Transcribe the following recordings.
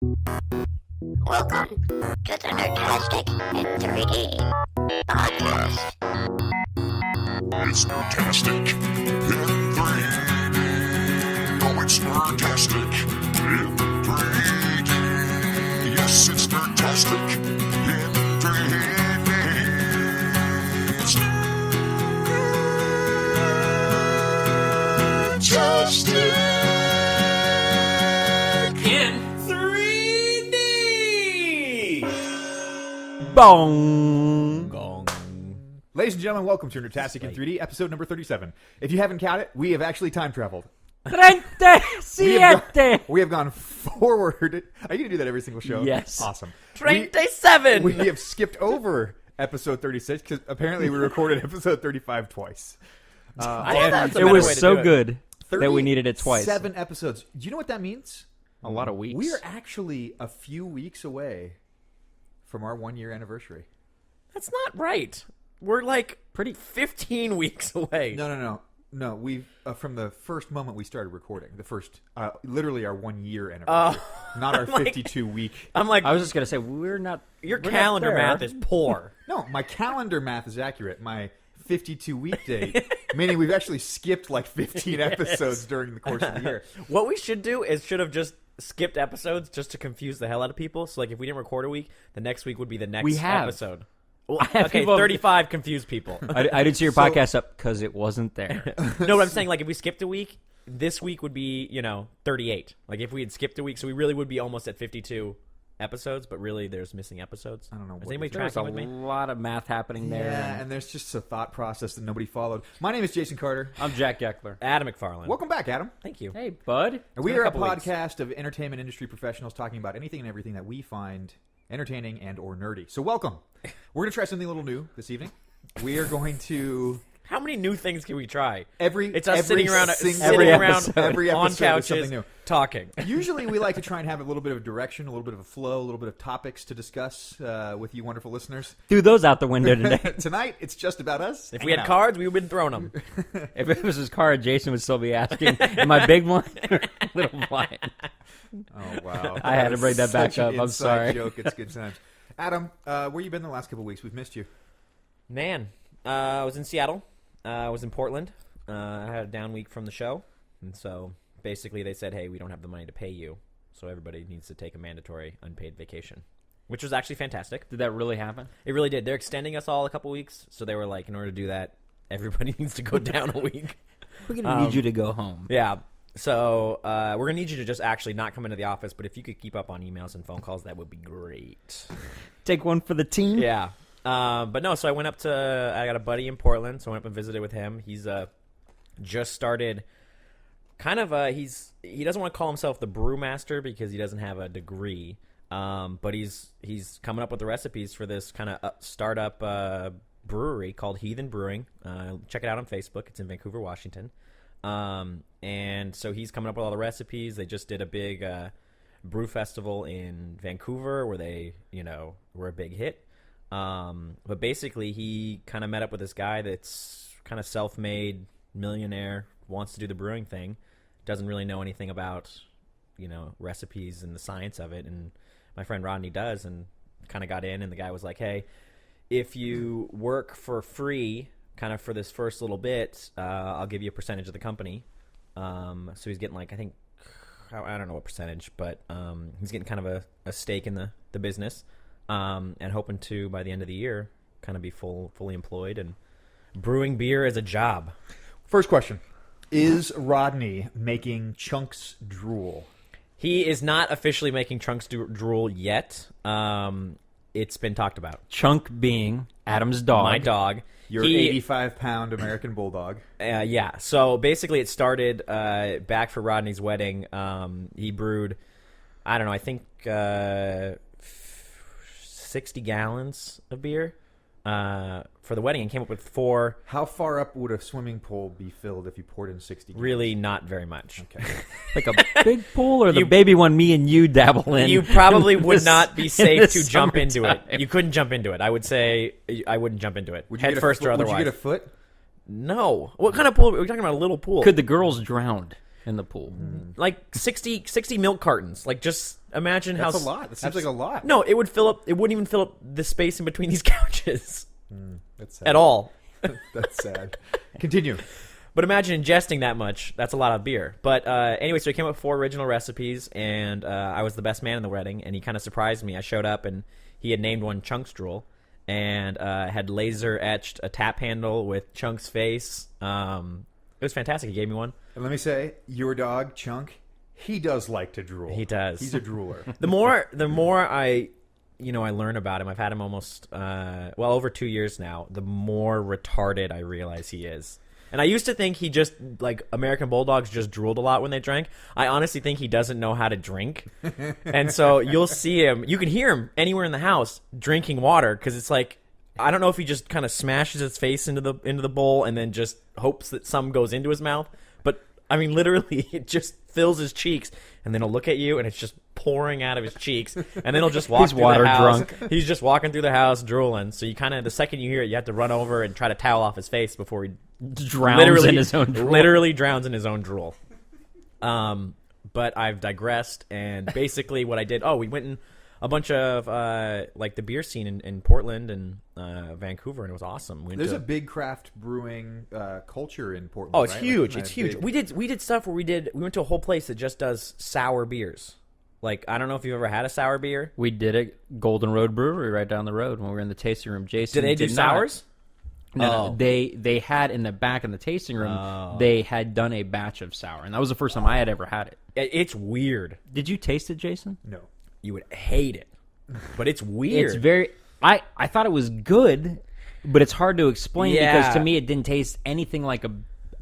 Welcome to the Nerdtastic in 3D podcast. It's Nerdtastic in 3D. Oh, it's Nerdtastic in 3D. Yes, it's Nerdtastic in 3D. It's Nerdtastic in 3D. Bong. Gong. Ladies and gentlemen, welcome to Nerdtastic in 3D, episode number 37. If you haven't counted, we have actually time traveled. We have gone forward. Are you going to do that every single show? Yes. Awesome. 37. We have skipped over episode 36 because apparently we recorded episode 35 twice. It was so good that we needed it twice. 7 episodes. Do you know what that means? A lot of weeks. We are actually a few weeks away from our 1-year anniversary. That's not right. We're like pretty 15 weeks away. No, we've from the first moment we started recording, the first, literally our 1-year anniversary, not our 52-week. I'm like, I was just gonna say we're not. Your calendar math is poor. No, my calendar math is accurate. My 52-week date, meaning we've actually skipped like 15 episodes during the course of the year. What we should do is should have just skipped episodes just to confuse the hell out of people. So like if we didn't record a week, the next week would be the next episode. Well, okay, 35 confused people. I didn't see your podcast up because it wasn't there. No, but I'm saying, like, if we skipped a week, this week would be, 38. Like, if we had skipped a week, so we really would be almost at 52 episodes, but really there's missing episodes. I don't know. Is anybody There's tracking with a me? lot of math happening there. Yeah, and there's just a thought process that nobody followed. My name is Jason Carter. I'm Jack Eckler. Adam McFarland. Welcome back, Adam. Thank you. Hey, bud. And we been a are a couple weeks. podcast of entertainment industry professionals talking about anything and everything that we find entertaining and or nerdy. So welcome. We're going to try something a little new this evening. We are going to... How many new things can we try? It's us sitting around every on episode is couches something new. talking. Usually we like to try and have a little bit of direction, a little bit of a flow, a little bit of topics to discuss with you wonderful listeners. Threw those out the window today. Tonight, it's just about us. If we had cards, we would have been throwing them. If it was his card, Jason would still be asking, "Am I big one or little blind?" Oh, wow. I had to bring that back Such an up. I'm inside sorry. joke. It's good times. Adam, where you been the last couple of weeks? We've missed you. Man, I was in Seattle. I was in Portland. I had a down week from the show. And so basically they said, hey, we don't have the money to pay you. So everybody needs to take a mandatory unpaid vacation, which was actually fantastic. Did that really happen? It really did. They're extending us all a couple weeks. So they were like, in order to do that, everybody needs to go down a week. We're gonna need you to go home. Yeah. So we're going to need you to just actually not come into the office. But if you could keep up on emails and phone calls, that would be great. Take one for the team. Yeah. But no, so I went up to, I got a buddy in Portland, so I went up and visited with him. He's just started kind of, he doesn't want to call himself the brewmaster because he doesn't have a degree. But he's coming up with the recipes for this kind of startup brewery called Heathen Brewing. Check it out on Facebook. It's in Vancouver, Washington. And so he's coming up with all the recipes. They just did a big brew festival in Vancouver where they, were a big hit. But basically he kind of met up with this guy that's kind of self-made millionaire, wants to do the brewing thing, doesn't really know anything about, recipes and the science of it. And my friend Rodney does, and kind of got in, and the guy was like, hey, if you work for free kind of for this first little bit, I'll give you a percentage of the company. So he's getting like, I think, I don't know what percentage, but he's getting kind of a stake in the business. And hoping to, by the end of the year, kind of be fully employed and brewing beer as a job. First question. Is Rodney making Chunks drool? He is not officially making Chunks drool yet. It's been talked about. Chunk being Adam's dog. My dog. Your 85-pound American bulldog. Yeah. So basically it started back for Rodney's wedding. He brewed, I don't know, I think 60 gallons of beer for the wedding and came up with 4. How far up would a swimming pool be filled if you poured in 60 gallons? Really not very much. Okay. Like a big pool or the baby one me and you dabble in? You probably would this- not be in safe the to jump into it. summertime. You couldn't jump into it. I would say I wouldn't jump into it. Would you Head get a first foot- or otherwise. Would you get a foot? No. What kind of pool? We're talking about a little pool. Could the girls drown? in the pool. like 60 milk cartons. Like, just imagine That's how a lot. That seems like a lot. No, it would fill up. It wouldn't even fill up the space in between these couches That's sad. at all. That's sad. Continue. But imagine ingesting that much. That's a lot of beer. But anyway, so he came up with 4 original recipes, and I was the best man in the wedding, and he kind of surprised me. I showed up, and he had named one Chunk's Drool, and had laser etched a tap handle with Chunk's face. It was fantastic. He gave me one. And let me say, your dog, Chunk, he does like to drool. He does. He's a drooler. The more I learn about him. I've had him almost over 2 years now. The more retarded I realize he is. And I used to think he just, like, American Bulldogs just drooled a lot when they drank. I honestly think he doesn't know how to drink. And so you'll see him, you can hear him anywhere in the house drinking water, because it's like, I don't know if he just kind of smashes his face into the bowl and then just hopes that some goes into his mouth. But, I mean, literally, it just fills his cheeks, and then he'll look at you, and it's just pouring out of his cheeks, and then he'll just walk He's through water the house. drunk. He's just walking through the house drooling. So you kind of, the second you hear it, you have to run over and try to towel off his face before he Drowns in his own drool. Literally drowns in his own drool. But I've digressed, and basically what I did, we went in a bunch of like the beer scene in Portland and Vancouver, and it was awesome. There's a big craft brewing culture in Portland. Oh, it's right? huge! Like, It's huge. big- We did stuff where we went to a whole place that just does sour beers. Like, I don't know if you've ever had a sour beer. We did it, Golden Road Brewery, right down the road when we were in the tasting room. Jason Did they do not. sours? No, they had in the back in the tasting room. They had done a batch of sour, and that was the first time I had ever had it. It's weird. Did you taste it, Jason? No. You would hate it, but it's weird. It's very. I thought it was good, but it's hard to explain because to me it didn't taste anything like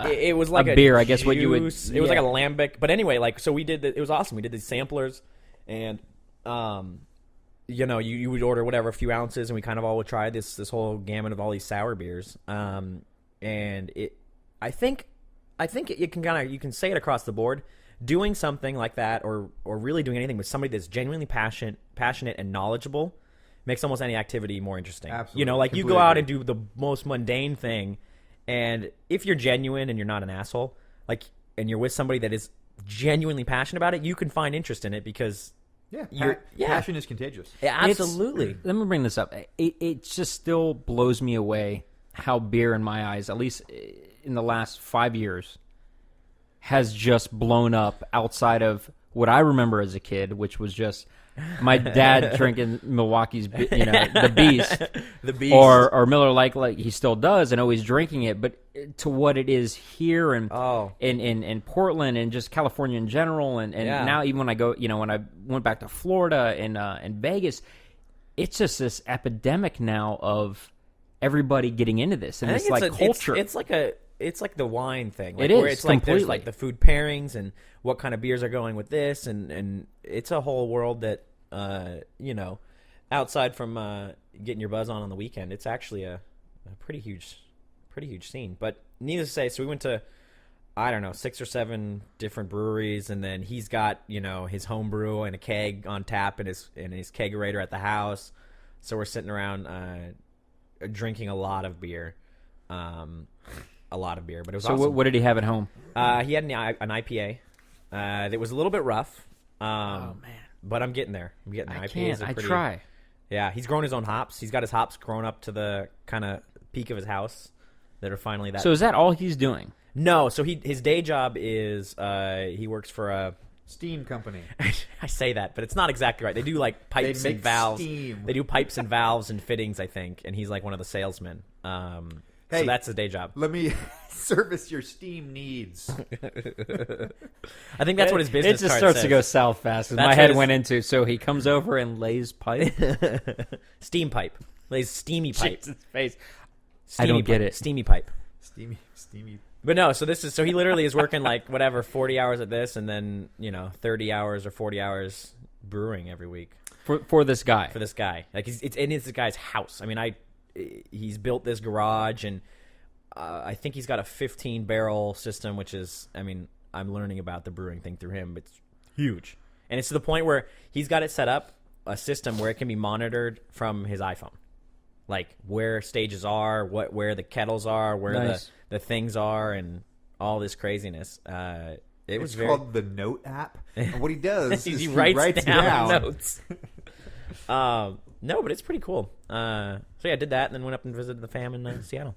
It was like a beer. I guess what you would. juice. It was like a lambic. But anyway, like, so we did. It was awesome. We did these samplers, and you would order whatever, a few ounces, and we kind of all would try this whole gamut of all these sour beers. And I think you can say it across the board. Doing something like that, or really doing anything with somebody that's genuinely passionate and knowledgeable, makes almost any activity more interesting. Absolutely. Like, you go Completely out agree. and do the most mundane thing, and if you're genuine and you're not an asshole, like, and you're with somebody that is genuinely passionate about it, you can find interest in it because passion is contagious. absolutely. Let me bring this up. It just still blows me away how beer, in my eyes, at least in the last 5 years, has just blown up outside of what I remember as a kid, which was just my dad drinking Milwaukee's, the Beast, The Beast. or Miller Lite, like he still does, and always drinking it. But to what it is here and in Portland and just California in general, and now even when I go, when I went back to Florida and Vegas, it's just this epidemic now of everybody getting into this, and I it's think like culture. It's like the wine thing. Like, It is, where it's like there's completely. like the food pairings and what kind of beers are going with this, and it's a whole world that outside from getting your buzz on the weekend, it's actually a pretty huge scene. But needless to say, so we went to, I don't know, 6 or 7 different breweries, and then he's got his home brew and a keg on tap and his kegerator at the house. So we're sitting around drinking a lot of beer. But it was So awesome. what did he have at home? He had an IPA that was a little bit rough. Man. But I'm getting there. I IPAs can't. are I pretty- try. Yeah, he's grown his own hops. He's got his hops grown up to the kind of peak of his house that are finally that. So is that all he's doing? No, so his day job is he works for a Steam company. I say that, but it's not exactly right. They do like pipes They and make valves. steam. They do pipes and valves and fittings, I think, and he's like one of the salesmen. Hey. So that's his day job. Let me service your Steam needs. I think that's what his business It just card starts says. to go south fast. 'Cause That's my what head his- went into. So he comes over and lays pipe. Steam pipe. Lays steamy pipe. Jesus face. Steamy don't get pipe. it. Steamy pipe. Steamy. But no, so he literally is working like whatever 40 hours at this, and then 30 hours or 40 hours brewing every week For this guy. for this guy. Like it's this guy's house. I mean, he's built this garage, and I think he's got a 15-barrel system, which is, I mean, I'm learning about the brewing thing through him. It's huge, and it's to the point where he's got it set up a system where it can be monitored from his iPhone, like where stages are, where the kettles are, where Nice. the things are, and all this craziness. And It's called the Note app. And what he does is he writes down down notes. No, but it's pretty cool. So yeah, I did that and then went up and visited the fam in Seattle.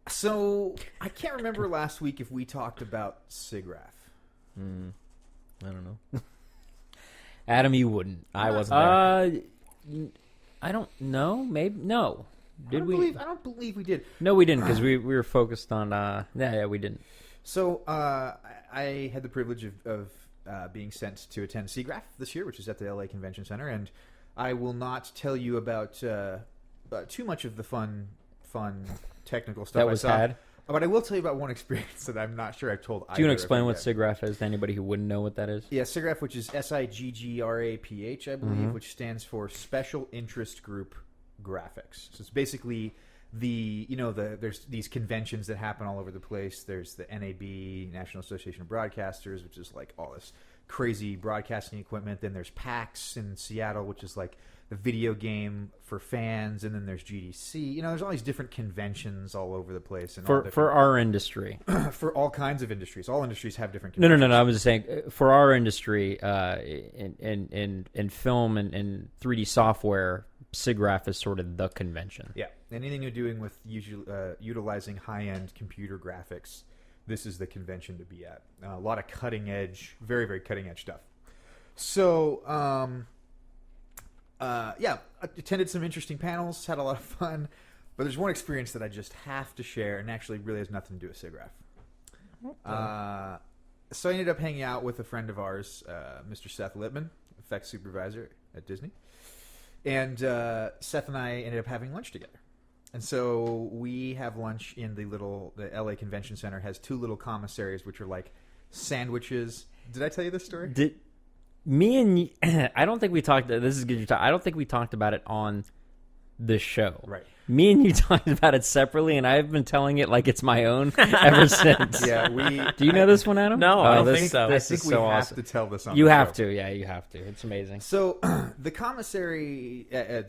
So I can't remember last week if we talked about siggraph. I don't know. Adam, you wouldn't. I wasn't there. I don't know. Maybe no. Did we? I don't believe we did. No, we didn't because we were focused on. Yeah, we didn't. So I had the privilege of being sent to attend SIGGRAPH this year, which is at the LA Convention Center, and I will not tell you about too much of the fun technical stuff that was had. But I will tell you about one experience that I'm not sure I've told. Do you want to explain what SIGGRAPH is to anybody who wouldn't know what that is? Yeah, SIGGRAPH, which is SIGGRAPH, I believe, which stands for Special Interest Group Graphics. So it's basically there's these conventions that happen all over the place. There's the NAB, National Association of Broadcasters, which is like all this crazy broadcasting equipment. Then there's PAX in Seattle, which is like the video game for fans, and then there's GDC. There's all these different conventions all over the place. And for our industry. For all kinds of industries. All industries have different conventions. No. I was just saying, for our industry, in film and 3D software, SIGGRAPH is sort of the convention. Yeah. Anything you're doing with utilizing high-end computer graphics, this is the convention to be at. A lot of cutting-edge, very, very cutting-edge stuff. So, I attended some interesting panels, had a lot of fun, but there's one experience that I just have to share, and actually really has nothing to do with SIGGRAPH. So I ended up hanging out with a friend of ours, Mr. Seth Lippman, effects supervisor at Disney, and Seth and I ended up having lunch together. And so we have lunch in the LA Convention Center has two little commissaries, which are like sandwiches. Did I tell you this story? I don't think we talked. This is good. I don't think we talked about it on the show. Right. Me and you talked about it separately, and I've been telling it like it's my own ever since. Yeah. Do you know this one, Adam? No, I don't think so. I think we have to tell this on You the have show. to. Yeah, you have to. It's amazing. So the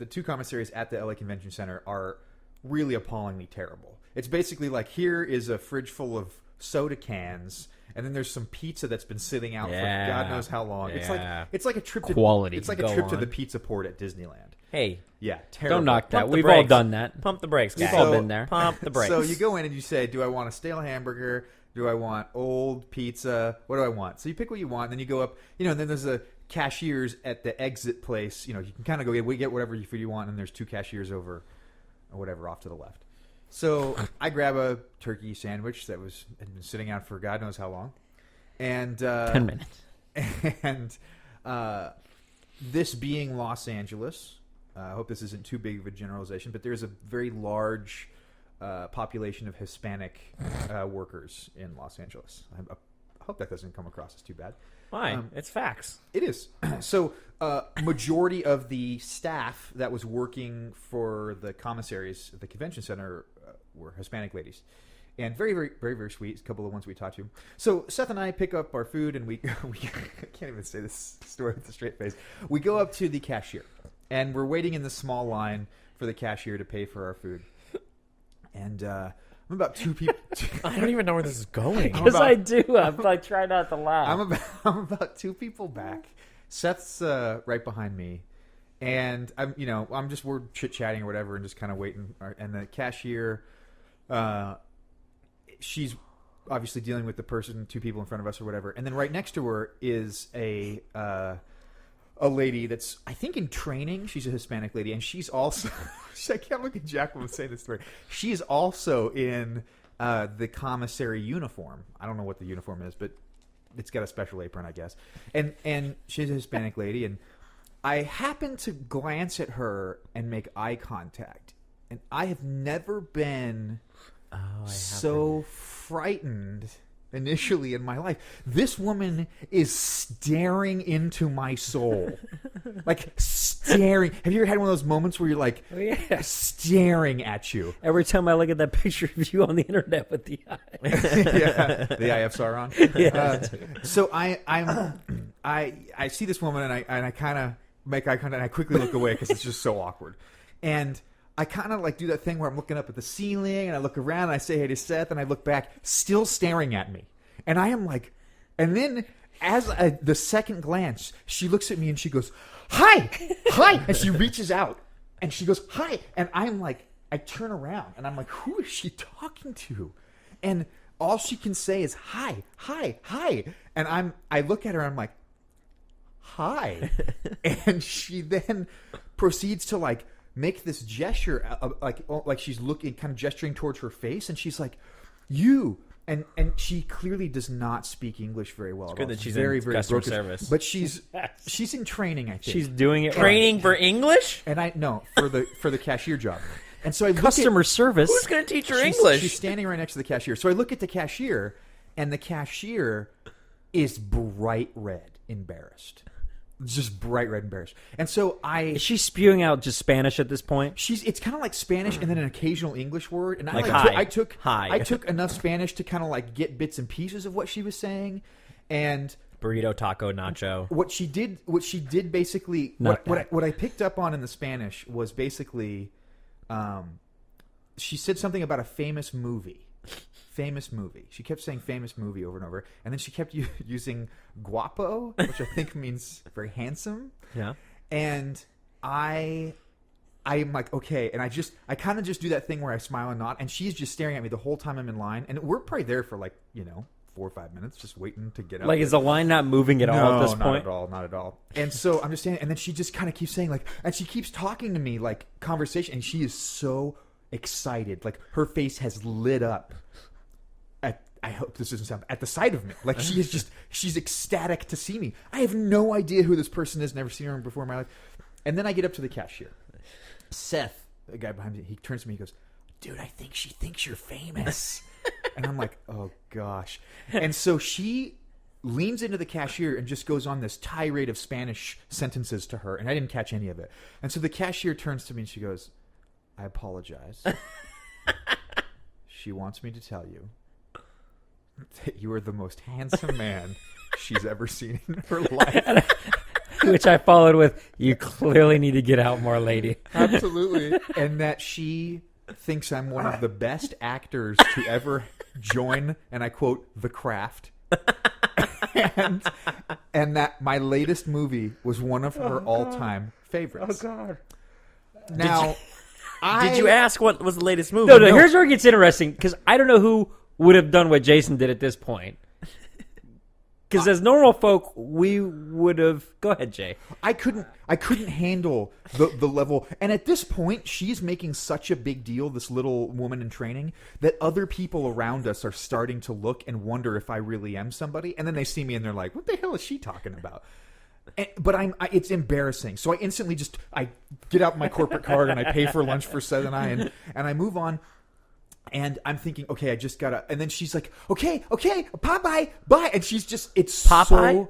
two commissaries at the LA Convention Center are really appallingly terrible. It's basically like, here is a fridge full of soda cans, and then there's some pizza that's been sitting out for God knows how long. Yeah. It's like a trip to quality. It's like a trip to the pizza port at Disneyland. Hey, yeah, terrible. Don't knock that. Pump the We've all brakes. done that. Pump the brakes, guys. We've all been there. Pump the brakes. So you go in and you say, do I want a stale hamburger? Do I want old pizza? What do I want? So you pick what you want, and then you go up, and then there's a cashiers at the exit place. You can kind of go, we get whatever food you want, and there's two cashiers over or whatever off to the left. So I grab a turkey sandwich that had been sitting out for God knows how long. And 10 minutes. And this being Los Angeles, I hope this isn't too big of a generalization, but there's a very large population of Hispanic workers in Los Angeles. I hope that doesn't come across as too bad. Why? It's facts. It is. So majority of the staff that was working for the commissaries at the convention center were Hispanic ladies. And very, very, very, very sweet. A couple of ones we talked to. So Seth and I pick up our food, and we I can't even say this story with a straight face. We go up to the cashier, and we're waiting in the small line for the cashier to pay for our food. And I'm about two people. I don't even know where this is going. Because I do. I'm like, try not to laugh. I'm about two people back. Seth's right behind me, and we're chit chatting or whatever, and just kind of waiting. And the cashier, she's obviously dealing with the person, two people in front of us or whatever, and then right next to her is a lady that's, I think, in training. She's a Hispanic lady, and she's also I can't look at Jack when I'm saying this story. She is also in the commissary uniform. I don't know what the uniform is, but it's got a special apron, I guess. And she's a Hispanic lady, and I happen to glance at her and make eye contact, and I have never been so frightened initially in my life. This woman is staring into my soul. Like, staring. Have you ever had one of those moments where you're like, staring at you? Every time I look at that picture of you on the internet with the eye. Yeah, the eye of Sauron. Yeah. So I see this woman, and I kind of make eye contact, and I quickly look away because it's just so awkward. And I kind of like do that thing where I'm looking up at the ceiling, and I look around, and I say hey to Seth, and I look back, still staring at me. And I am like, and then as the second glance, she looks at me and she goes, "Hi, hi," and she reaches out and she goes, "Hi," and I'm like, I turn around and I'm like, who is she talking to? And all she can say is hi, hi, hi, and I look at her and I'm like, hi, and she then proceeds to like make this gesture, like she's looking, kind of gesturing towards her face, and she's like, "You." And she clearly does not speak English very well. It's good that she's very, in very customer broken, service. but she's in training. I think She's doing it Training right. for English? and I no for the cashier job. And so I look Customer service. Who's going to teach her she's, English? She's standing right next to the cashier. So I look at the cashier, and the cashier is bright red, embarrassed. Just bright red, embarrassed. And so Is she spewing out just Spanish at this point? it's kind of like Spanish and then an occasional English word. And Like I hi. took enough Spanish to kind of like get bits and pieces of what she was saying. And Burrito, taco, nacho. what she did basically, what I picked up on in the Spanish was basically, she said something about a famous movie. She kept saying famous movie over and over, and then she kept using guapo, which I think means very handsome. Yeah. And I'm like, okay, and I kind of just do that thing where I smile and nod, and she's just staring at me the whole time I'm in line, and we're probably there for like 4 or 5 minutes, just waiting to get up. Like, is the line not moving at all at this point? Not at all. And so I'm just standing, and then she just kind of keeps saying like, and she keeps talking to me like conversation, and she is so excited, like her face has lit up. I hope this doesn't sound at the sight of me. Like she's ecstatic to see me. I have no idea who this person is. Never seen her before in my life. And then I get up to the cashier. Seth, the guy behind me, he turns to me. He goes, "Dude, I think she thinks you're famous." And I'm like, "Oh gosh." And so she leans into the cashier and just goes on this tirade of Spanish sentences to her, and I didn't catch any of it. And so the cashier turns to me and she goes, "I apologize. She wants me to tell you that you are the most handsome man she's ever seen in her life." Which I followed with, "You clearly need to get out more, lady." Absolutely. And that she thinks I'm one of the best actors to ever join, and I quote, "the craft." and that my latest movie was one of her all-time favorites. Oh, God. Now, Did you ask what was the latest movie? No, here's where it gets interesting, because I don't know who would have done what Jason did at this point. Because as normal folk, we would have... Go ahead, Jay. I couldn't handle the level. And at this point, she's making such a big deal, this little woman in training, that other people around us are starting to look and wonder if I really am somebody. And then they see me and they're like, "What the hell is she talking about?" But it's embarrassing. So I instantly I get out my corporate card and I pay for lunch for Seth and I, and I move on. And I'm thinking, okay, I just gotta. And then she's like, okay, bye. And she's just, it's Popeye?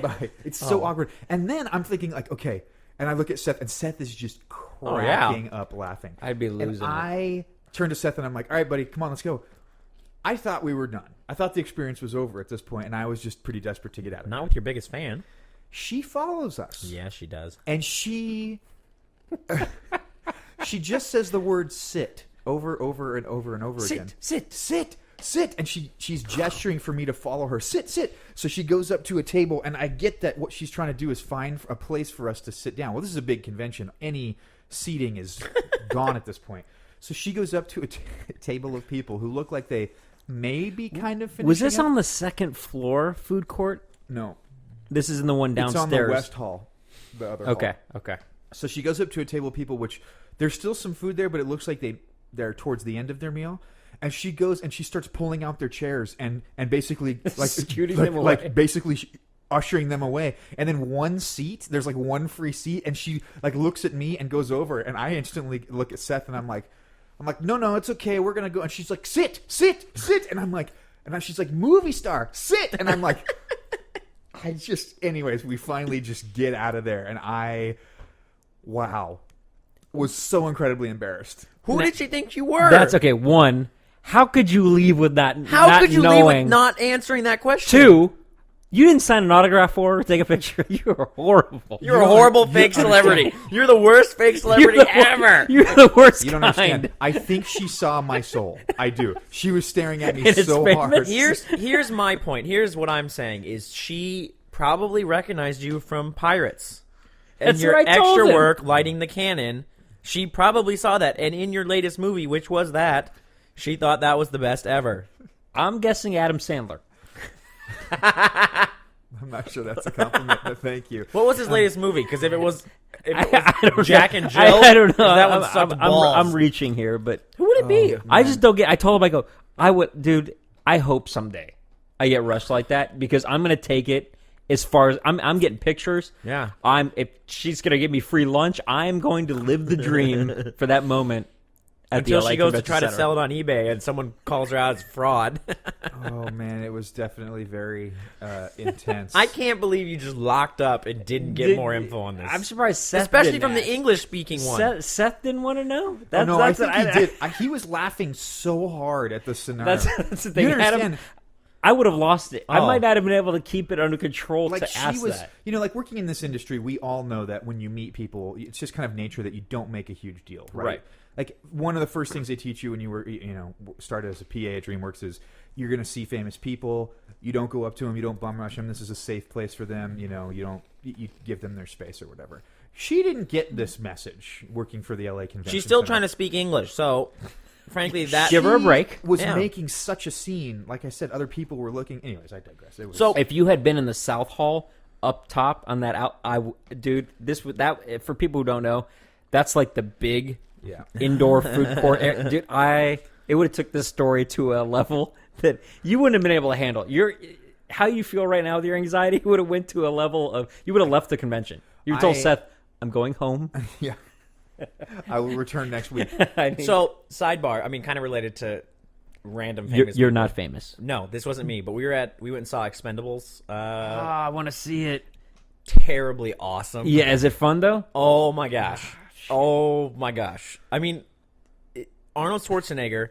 bye. It's so awkward. And then I'm thinking, like, okay. And I look at Seth, and Seth is just cracking up laughing. I'd be losing and I turn to Seth, and I'm like, "All right, buddy, come on, let's go." I thought we were done. I thought the experience was over at this point, and I was just pretty desperate to get out of it. Not with your biggest fan. She follows us. Yeah, she does. And she just says the word "sit" over and over and over again. Sit. And she's gesturing for me to follow her. Sit. So she goes up to a table, and I get that what she's trying to do is find a place for us to sit down. Well, this is a big convention. Any seating is gone at this point. So she goes up to a table of people who look like they may be kind of finishing Was this up. on the second floor food court? No. This is in the one downstairs. It's on the West Hall. The other hall. Okay. So she goes up to a table of people, which there's still some food there, but it looks like they're towards the end of their meal. And she goes and she starts pulling out their chairs and basically like scooting them away. Like basically ushering them away. And then one seat, there's like one free seat, and she like looks at me and goes over, and I instantly look at Seth and I'm like, no, it's okay, we're gonna go. And she's like, sit, and I'm like, she's like, movie star, sit, and I'm like, anyways, we finally just get out of there, and I was so incredibly embarrassed. Who did she think you were? That's okay. One, how could you leave with that? How not could you knowing? leave with not answering that question? Two, You didn't sign an autograph for her, take a picture. You were horrible. You're a horrible fake celebrity. You're the worst fake celebrity ever. You're the worst You don't kind. understand. I think she saw my soul. I do. She was staring at me And it's so famous. hard. Here's my point. Here's what I'm saying is she probably recognized you from Pirates. And That's your what I told extra him. work lighting the cannon. She probably saw that. And in your latest movie, which was that, she thought that was the best ever. I'm guessing Adam Sandler. I'm not sure that's a compliment, but thank you. What was his latest movie? Because if it was I don't Jack know. and Jill, I don't know. that one sucked balls. I'm reaching here, but Who would it be? I just don't get. I told him, I go, I would, dude. I hope someday I get rushed like that because I'm gonna take it as far as I'm getting pictures. Yeah. If she's gonna give me free lunch, I'm going to live the dream for that moment. Until the LA she goes to Convention try to Center. sell it on eBay and someone calls her out as fraud. Oh man, it was definitely very intense. I can't believe you just locked up and didn't get more info on this. I'm surprised Seth Especially didn't from ask. the English-speaking one. Seth didn't want to know. Oh, no, I think what he did. He was laughing so hard at the scenario. That's the thing. You Adam, understand? I would have lost it. I Oh. might not have been able to keep it under control Like to she ask was, that. you know, like working in this industry, we all know that when you meet people, it's just kind of nature that you don't make a huge deal, right? Right. Like one of the first things they teach you when you were, you know, started as a PA at DreamWorks is you're going to see famous people. You don't go up to them. You don't bum rush them. This is a safe place for them. You know, you give them their space or whatever. She didn't get this message working for the LA Convention She's still Center. trying to speak English, so frankly, that Give her a break. Was Yeah. making such a scene. Like I said, other people were looking. Anyways, I digress. It was, So- If you had been in the South Hall up top on that dude, this would that for people who don't know, that's like the big yeah. indoor food court. Dude, it would have took this story to a level that you wouldn't have been able to handle. How you feel right now with your anxiety would have went to a level of you would have left the convention. You told Seth, "I'm going home." Yeah. I will return next week. So, sidebar, I mean, kind of related to random you're famous you're people. not famous. No, this wasn't me, but we went and saw Expendables. I want to see it. Terribly awesome. Yeah, is it fun though? Oh my gosh. Oh my gosh. I mean, Arnold Schwarzenegger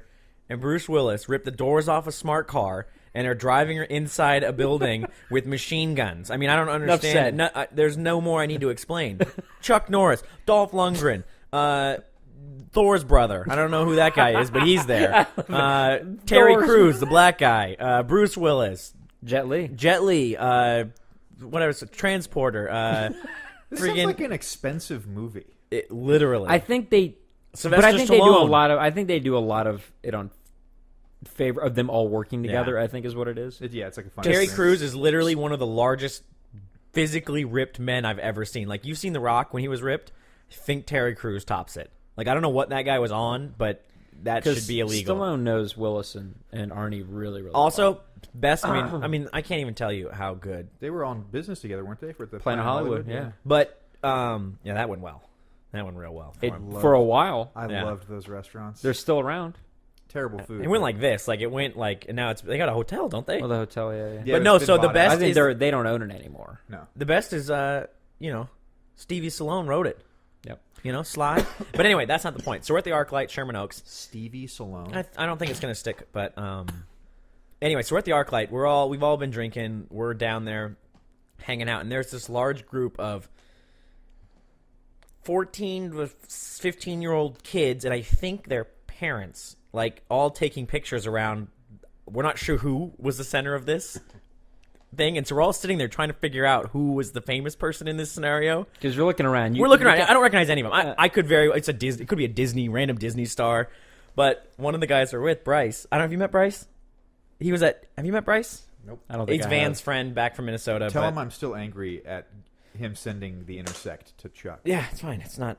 and Bruce Willis ripped the doors off a smart car and are driving her inside a building with machine guns. I mean, I don't understand. There's no more I need to explain. Chuck Norris, Dolph Lundgren, Thor's brother. I don't know who that guy is, but he's there. Terry Crews, the black guy. Bruce Willis. Jet Li. Whatever, Transporter. This sounds like an expensive movie. Literally. I think they. Sylvester But I think they do a Stallone. lot of. I think they do a lot of it on favor of them all working together. Yeah. I think is what it is. It's like a fun Terry experience. Crews is literally one of the largest physically ripped men I've ever seen. Like, you've seen The Rock when he was ripped. I think Terry Crews tops it. Like, I don't know what that guy was on, but that should be illegal. Stallone knows Willis and Arnie really, really Also, well. best. I mean, I can't even tell you how good. They were on business together, weren't they? For the Planet Hollywood, yeah. But yeah, that went well. That went real well. For a while. I Yeah. loved those restaurants. They're still around. terrible food. It went like this. Like, it went like, and now they got a hotel, don't they? Oh, the hotel, yeah. Yeah, but it's no, been so the bought best out. I think is they don't own it anymore. No. the best is Stevie Stallone wrote it. Yep. Sly. But anyway, that's not the point. So we're at the ArcLight, Sherman Oaks. Stevie Stallone. I don't think it's gonna stick, but anyway, so we're at the ArcLight. We've all been drinking. We're down there hanging out, and there's this large group of 14 to 15-year-old kids, and I think their parents, like, all taking pictures around. We're not sure who was the center of this thing, and so we're all sitting there trying to figure out who was the famous person in this scenario. Because you're looking around. We're looking around. I don't recognize any of them. I could it's a Disney. It could be a random Disney star, but one of the guys we're with, Bryce. I don't know if you met Bryce. He was at. Have you met Bryce? Nope. I don't think It's I Van's have. friend back from Minnesota. Tell but, him I'm still angry at him sending the intersect to Chuck. Yeah, it's fine. It's not.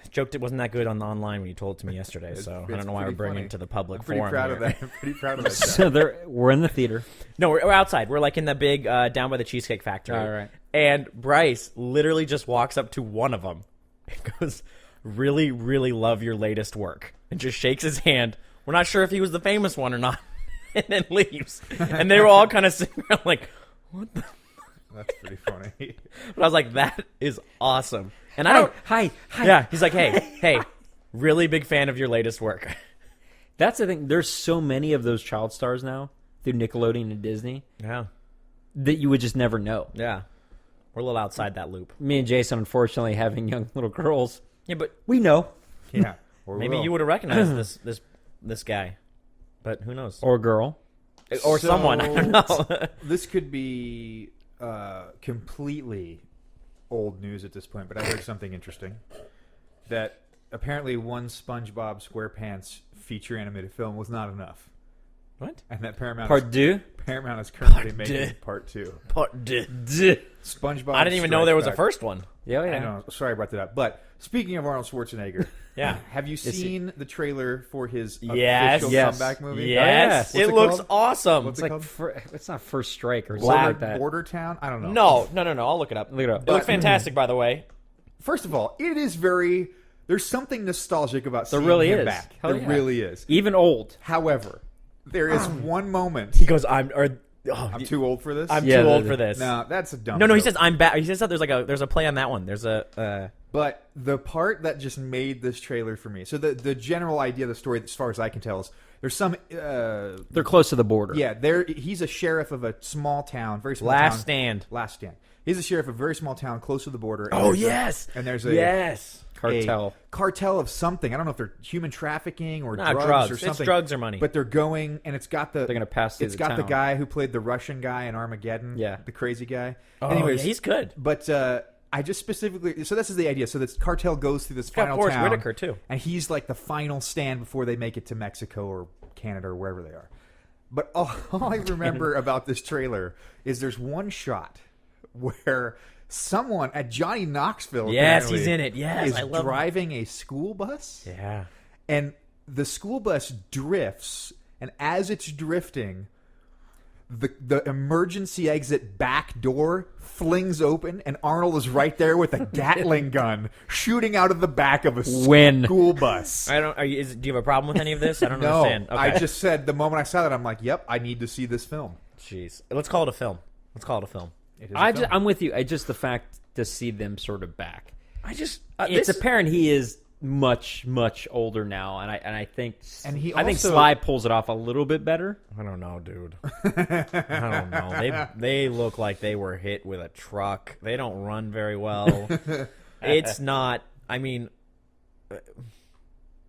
Joked it wasn't that good on the online when you told it to me yesterday, so I don't know why we're pretty bringing funny. it to the public I'm pretty forum proud here. of that. I'm pretty proud of that. So we're in the theater. No, we're outside. We're like in the big down by the Cheesecake Factory. All right. And Bryce literally just walks up to one of them and goes, "Really, really love your latest work," and just shakes his hand. We're not sure if he was the famous one or not, and then leaves. And they were all kind of sitting around like, "What the?" That's pretty funny. But I was like, "That is awesome." And I don't. Hi. Yeah, he's like, "Hey, really big fan of your latest work." That's the thing. There's so many of those child stars now through Nickelodeon and Disney. Yeah. that you would just never know. Yeah. We're a little outside that loop. Me and Jason, unfortunately, having young little girls. Yeah, but we know. Yeah. Maybe you would have recognized this guy. But who knows? Or girl. Or someone. I don't know. This could be completely old news at this point, but I heard something interesting. That apparently one SpongeBob SquarePants feature animated film was not enough. What? And that Paramount is currently making part 2. Part 2. SpongeBob. I didn't even know there was a first one. Yeah, I know. Sorry I brought that up. But speaking of Arnold Schwarzenegger, yeah, have you seen the trailer for his official comeback movie? Yes, it looks awesome. What's it's it like called? it's not First Strike or something like that. Border Town? I don't know. No. I'll look it up. Look it up. It looks fantastic, by the way. First of all, it is very. There's something nostalgic about There seeing really him is. back. Hell There yeah. really is. Even old. However, there is one moment. He goes, I'm too old for this. I'm too old for this. No, that's a dumb. No, he joke. says I'm back. He says that there's a play on that one. There's a But the part that just made this trailer for me. So the general idea of the story, as far as I can tell, is there's some. They're close to the border. Yeah, he's a sheriff of a small town, very small Last town. Stand. He's a sheriff of a very small town close to the border. Oh yes, and there's a cartel of something. I don't know if they're human trafficking or drugs or something. It's drugs or money. But they're going, and it's got they're going to pass through It's the got town. the guy who played the Russian guy in Armageddon. Yeah, the crazy guy. Oh, Anyways, he's good. But I just specifically. So this is the idea. So this cartel goes through this final Forrest town. Whitaker too, and he's like the final stand before they make it to Mexico or Canada or wherever they are. But all I remember about this trailer is there's one shot where someone at Johnny Knoxville, yes, he's in it. Yes, is I love driving a school bus. Yeah, and the school bus drifts, and as it's drifting, the emergency exit back door flings open, and Arnold is right there with a Gatling gun shooting out of the back of a school bus. I don't. Do you have a problem with any of this? I don't No, understand. Okay. I just said the moment I saw that, I'm like, "Yep, I need to see this film." Jeez, let's call it a film. It is a film. I'm with you. Just the fact to see them sort of back. It's apparent he is much older now, and I think I think Sly pulls it off a little bit better. I don't know, dude. I don't know. They look like they were hit with a truck. They don't run very well. It's not. I mean,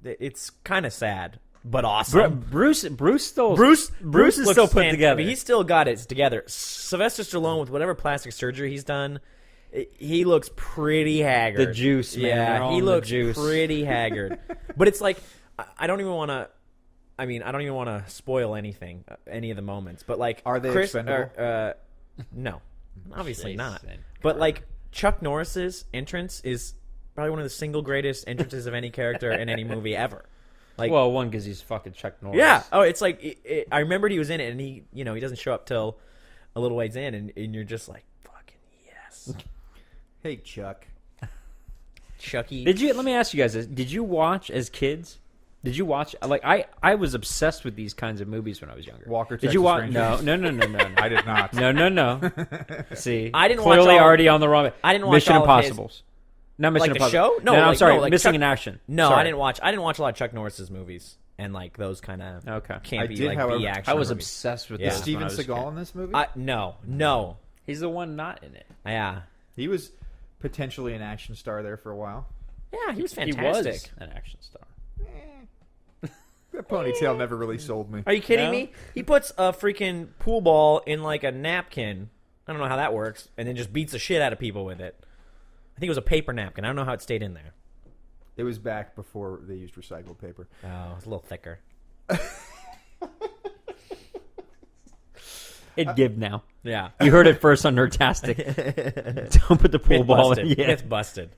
it's kind of sad, but awesome. Bruce is still looks put together. I mean, he's still got it together. Sylvester Stallone, with whatever plastic surgery he's done, he looks pretty haggard. The juice, man. Yeah, he looks pretty haggard. But it's like, I don't even want to. I mean, I don't even want to spoil anything, any of the moments. But like, are they expendable? No, obviously not. But like, Chuck Norris's entrance is probably one of the single greatest entrances of any character in any movie ever. Like, well, one because he's fucking Chuck Norris. Yeah. Oh, it's like I remembered he was in it, and he doesn't show up till a little ways in, and you're just like, fucking yes. Hey, Chuck. Chucky. Let me ask you guys this. Did you watch as kids? Did you watch, like, I was obsessed with these kinds of movies when I was younger. Walker, did you watch? Texas No. I did not. No. See, I didn't clearly watch already on the wrong. I didn't watch Mission all of Impossibles. Not Mission like Impossible. The show? No, I'm like, sorry. no, like Missing Chuck, in Action. No, Sorry. I didn't watch a lot of Chuck Norris's movies and like those kind of campy, I did, like however, B action. I was movies. obsessed with Yeah. this. Is Steven when I was a Seagal kid. in this movie? No. He's the one not in it. Yeah. He was potentially an action star there for a while. Yeah, he was fantastic. He was an action star. That ponytail never really sold me. Are you kidding No? me? He puts a freaking pool ball in like a napkin. I don't know how that works, and then just beats the shit out of people with it. I think it was a paper napkin. I don't know how it stayed in there. It was back before they used recycled paper. Oh, it's a little thicker. It'd give now. Yeah. You heard it first on Nerdtastic. Don't put the pool ball in. Yeah. It's busted.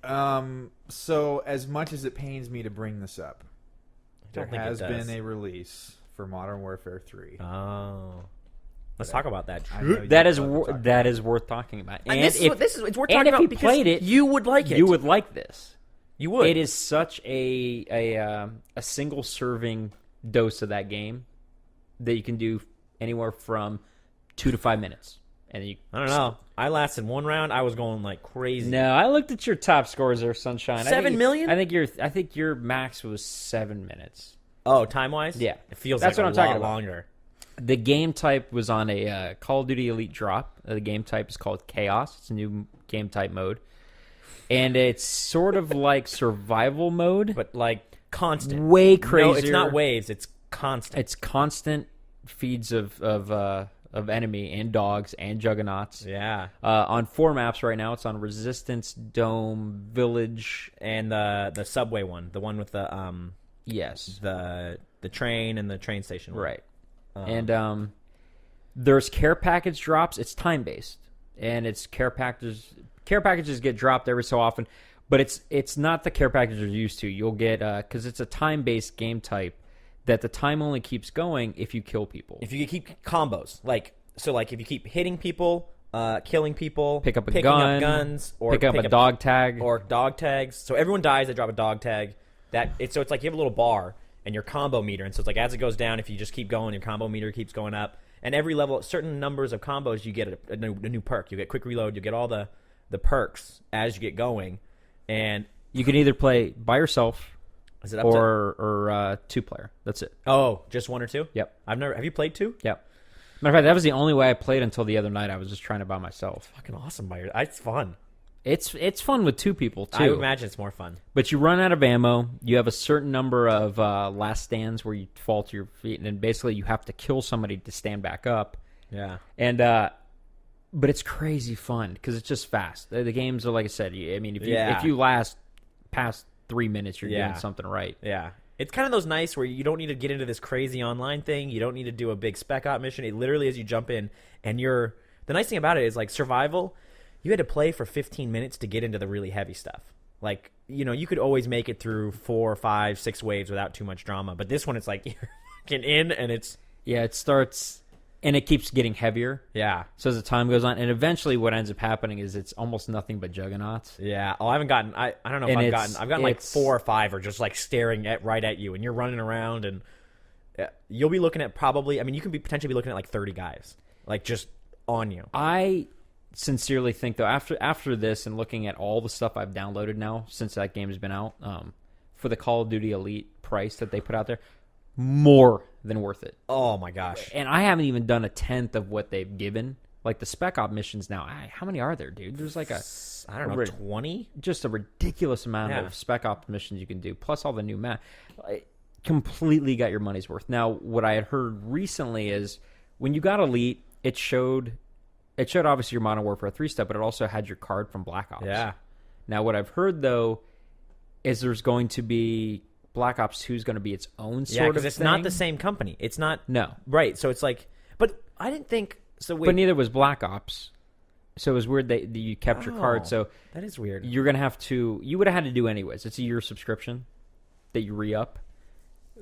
So as much as it pains me to bring this up, there don't think it has does. been a release for Modern Warfare 3. Oh. Let's talk about that. I know you'd That is love to talk about that it. is worth talking about. And it's worth and talking if about you because played it, you would like it. You would like this. You would. It is such a single serving dose of that game that you can do anywhere from 2 to 5 minutes. And you, I don't know. I lasted one round. I was going like crazy. No, I looked at your top scores there, Sunshine. 7 million? I think your max was 7 minutes. Oh, time wise? Yeah. It feels That's like what a I'm talking lot about. longer. The game type was on a Call of Duty Elite drop. The game type is called Chaos. It's a new game type mode. And it's sort of like survival mode. But like constant. Way crazier. No, it's not waves. It's constant. It's constant feeds of enemy and dogs and juggernauts. Yeah. On 4 maps right now. It's on Resistance, Dome, Village. And the subway one. The one with the Yes. the train and the train station one. Right. And there's care package drops. It's time based, and it's care packages. Care packages get dropped every so often, but it's not the care packages you're used to. You'll get because it's a time based game type that the time only keeps going if you kill people. If you keep combos, like if you keep hitting people, killing people, pick up a picking gun, up guns, or pick up a dog tag, or dog tags. So everyone dies, they drop a dog tag. So it's like you have a little bar. And your combo meter, and so it's like as it goes down, if you just keep going, your combo meter keeps going up. And every level, certain numbers of combos, you get a new perk. You get quick reload. You get all the perks as you get going. And you can either play by yourself, is it up or 2-player. That's it. Oh, just 1 or 2? Yep. Have you played 2? Yep. Matter of fact, that was the only way I played until the other night. I was just trying to by myself. Fucking awesome, it's fun. It's fun with 2 people too. I would imagine it's more fun. But you run out of ammo. You have a certain number of last stands where you fall to your feet, and then basically you have to kill somebody to stand back up. Yeah. And but it's crazy fun because it's just fast. The games are like I said. If you last past 3 minutes, you're doing something right. Yeah. It's kind of those nights where you don't need to get into this crazy online thing. You don't need to do a big spec op mission. It literally is you jump in, and the nice thing about it is like survival. You had to play for 15 minutes to get into the really heavy stuff. Like, you could always make it through 4, 5, 6 waves without too much drama. But this one, it's like you're fucking in, and it's... Yeah, it starts, and it keeps getting heavier. Yeah. So as the time goes on, and eventually what ends up happening is it's almost nothing but juggernauts. Yeah. Oh, I haven't gotten... I don't know if I've gotten like 4 or 5 or just like staring right at you, and you're running around, and you'll be looking at probably... you could potentially be looking at like 30 guys. Like, just on you. I sincerely think though after this and looking at all the stuff I've downloaded now since that game has been out, for the Call of Duty Elite price that they put out there, more than worth it. Oh my gosh. And I haven't even done a tenth of what they've given. Like the spec op missions now, how many are there, dude? There's like I don't know, 20? Just a ridiculous amount of spec op missions you can do, plus all the new map. Completely got your money's worth. Now, what I had heard recently is when you got Elite, it showed obviously your Modern Warfare 3 stuff, but it also had your card from Black Ops. Yeah. Now, what I've heard, though, is there's going to be Black Ops 2 is going to be its own sort of thing. Yeah, because it's not the same company. It's not... No. Right, so it's like... But I didn't think... So wait. But neither was Black Ops. So it was weird that you kept your card. So that is weird. You're going to have to... You would have had to do anyways. It's a year subscription that you re-up.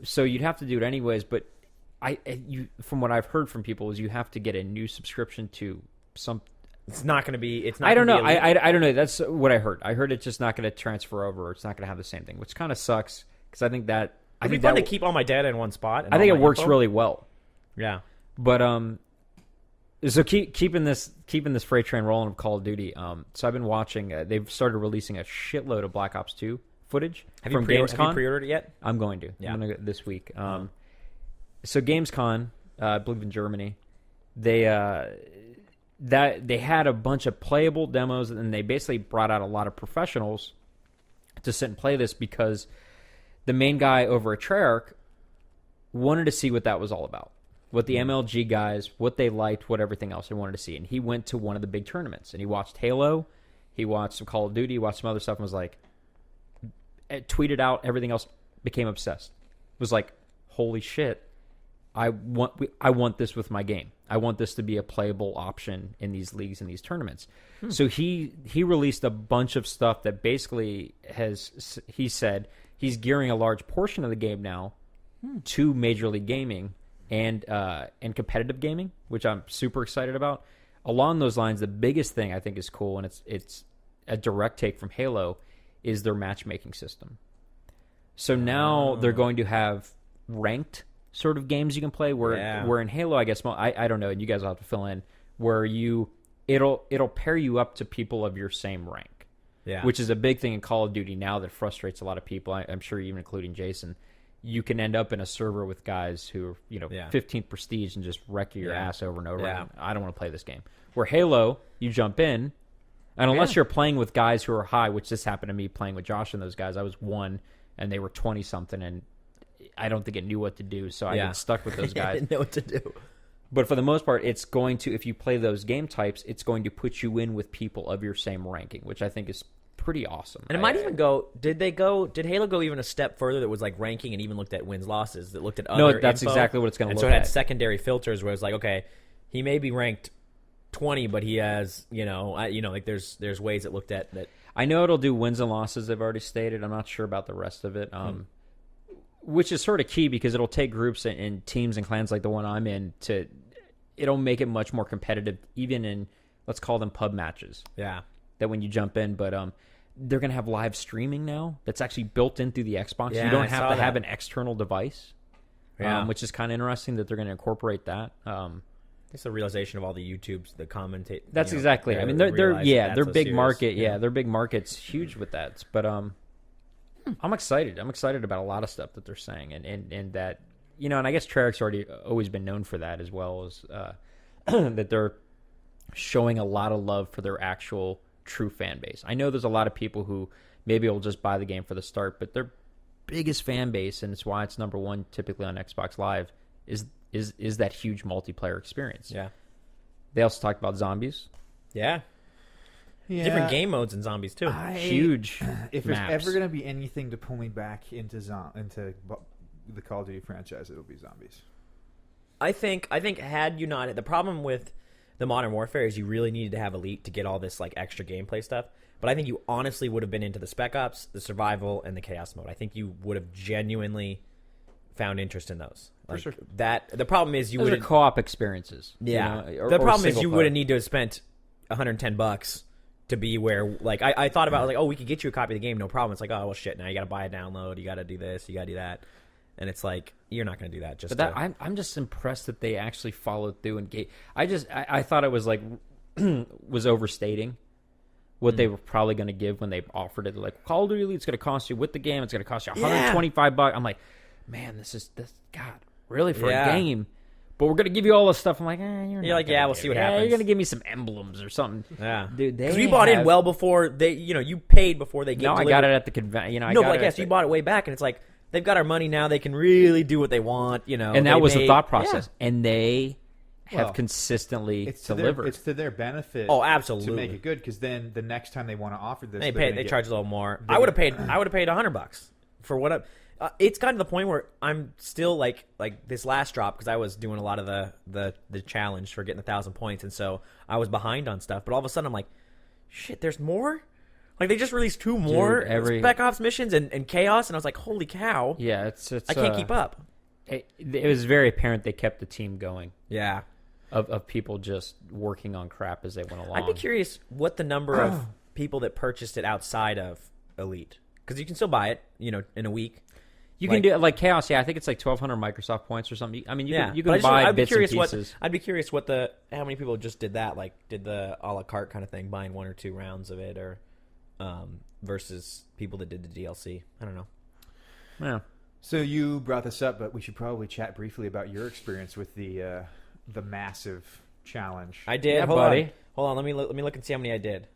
So you'd have to do it anyways, but from what I've heard from people is you have to get a new subscription to... It's not going to be. It's not. I don't know. I don't know. That's what I heard. I heard it's just not going to transfer over. Or it's not going to have the same thing, which kind of sucks because I think that it'd be fun to keep all my data in one spot. I think it works really well. Yeah. But so keeping this freight train rolling of Call of Duty. So I've been watching. They've started releasing a shitload of Black Ops 2 footage from Gamescom. Have you pre-ordered it yet? I'm going to. Yeah. I'm going to this week. So Gamescom, I believe in Germany, they had a bunch of playable demos, and they basically brought out a lot of professionals to sit and play this because the main guy over at Treyarch wanted to see what that was all about, what the MLG guys, what they liked, what everything else they wanted to see. And he went to one of the big tournaments, and he watched Halo, he watched some Call of Duty, he watched some other stuff, and was like, tweeted out everything else, became obsessed. Was like, holy shit. I want this with my game. I want this to be a playable option in these leagues and these tournaments. So he released a bunch of stuff that basically he said he's gearing a large portion of the game now to Major League Gaming and competitive gaming, which I'm super excited about. Along those lines, the biggest thing I think is cool, and it's a direct take from Halo, is their matchmaking system. So now they're going to have ranked sort of games you can play where in Halo, I guess, I don't know, and you guys will have to fill in, where it'll pair you up to people of your same rank, which is a big thing in Call of Duty now that frustrates a lot of people. I'm sure even including Jason, you can end up in a server with guys who are, 15th prestige and just wreck your ass over and over. Yeah. And I don't want to play this game. Where Halo, you jump in, and unless you're playing with guys who are high, which this happened to me playing with Josh and those guys, I was 1 and they were 20-something, and I don't think it knew what to do, so I got stuck with those guys. I didn't know what to do. But for the most part, it's going to, if you play those game types, it's going to put you in with people of your same ranking, which I think is pretty awesome. And it might even go. Did Halo go even a step further? That was like ranking and even looked at wins losses. That looked at other. No, that's info? exactly what it's going to look at. So it had at. secondary filters where it's like, okay, he may be ranked 20, but he has, like there's ways it looked at that. I know it'll do wins and losses. They've already stated. I'm not sure about the rest of it. Which is sort of key because it'll take groups and teams and clans like the one I'm in it'll make it much more competitive, even in, let's call them pub matches. Yeah. That when you jump in, but they're going to have live streaming now. That's actually built in through the Xbox. Yeah, you don't I have saw to that. have an external device, which is kind of interesting that they're going to incorporate that. It's the realization of all the YouTubes, the commentate. That's exactly. I mean, they're so big serious. market. Yeah, their big market's huge with that. But I'm excited. I'm excited about a lot of stuff that they're saying, and that and I guess Treyarch's always been known for that as well as that they're showing a lot of love for their actual true fan base. I know there's a lot of people who maybe will just buy the game for the start, but their biggest fan base, and it's why it's number 1 typically on Xbox Live, is that huge multiplayer experience. Yeah. They also talked about zombies. Yeah. Different game modes in zombies too. Huge. If maps. there's ever going to be anything to pull me back into the Call of Duty franchise, it'll be zombies. I think had you not, the problem with the Modern Warfare is you really needed to have Elite to get all this like extra gameplay stuff. But I think you honestly would have been into the Spec Ops, the Survival, and the Chaos mode. I think you would have genuinely found interest in those. Like, For sure. The problem is you Those would are co-op experiences. Yeah. Or the problem is single you player. would have need to have spent $110 to be where, like, I thought about, like, oh, we could get you a copy of the game, no problem. It's like, oh, well, shit, now you got to buy a download, you got to do this, you got to do that. And it's like, you're not going to do that. I'm just impressed that they actually followed through and gave. I thought it was like was overstating what they were probably going to give when they offered it. They're like, Call of Duty Elite's going to cost you with the game. It's going to cost you $125. I'm like, man, this God, really for a game. But we're gonna give you all this stuff. I'm like, you're like, we'll see what happens. You're gonna give me some emblems or something. Yeah, dude. Because we bought in well before they, you paid before they get. No, delivered. I got it at the convention. No, but like, yes, you bought it way back, and it's like they've got our money now. They can really do what they want. And that was the thought process, and they have consistently delivered. It's to their benefit. Oh, absolutely, to make it good. Because then the next time they want to offer this, they charge a little more. I would have paid $100 for what. It's gotten to the point where I'm still like this last drop, because I was doing a lot of the challenge for getting 1,000 points, and so I was behind on stuff. But all of a sudden I'm like, shit, there's more. Like, they just released 2 more Spec Ops missions and Chaos, and I was like, holy cow! Yeah, it's I can't keep up. It was very apparent they kept the team going. Yeah, of people just working on crap as they went along. I'd be curious what the number of people that purchased it outside of Elite, because you can still buy it, in a week. You can do it like Chaos. Yeah, I think it's like 1,200 Microsoft points or something. I mean, you can buy bits and pieces. I'd be curious how many people just did that, like did the a la carte kind of thing, buying 1 or 2 rounds of it, or versus people that did the DLC. I don't know. Yeah. So you brought this up, but we should probably chat briefly about your experience with the massive challenge. I did, buddy. Hold on. Let me look and see how many I did.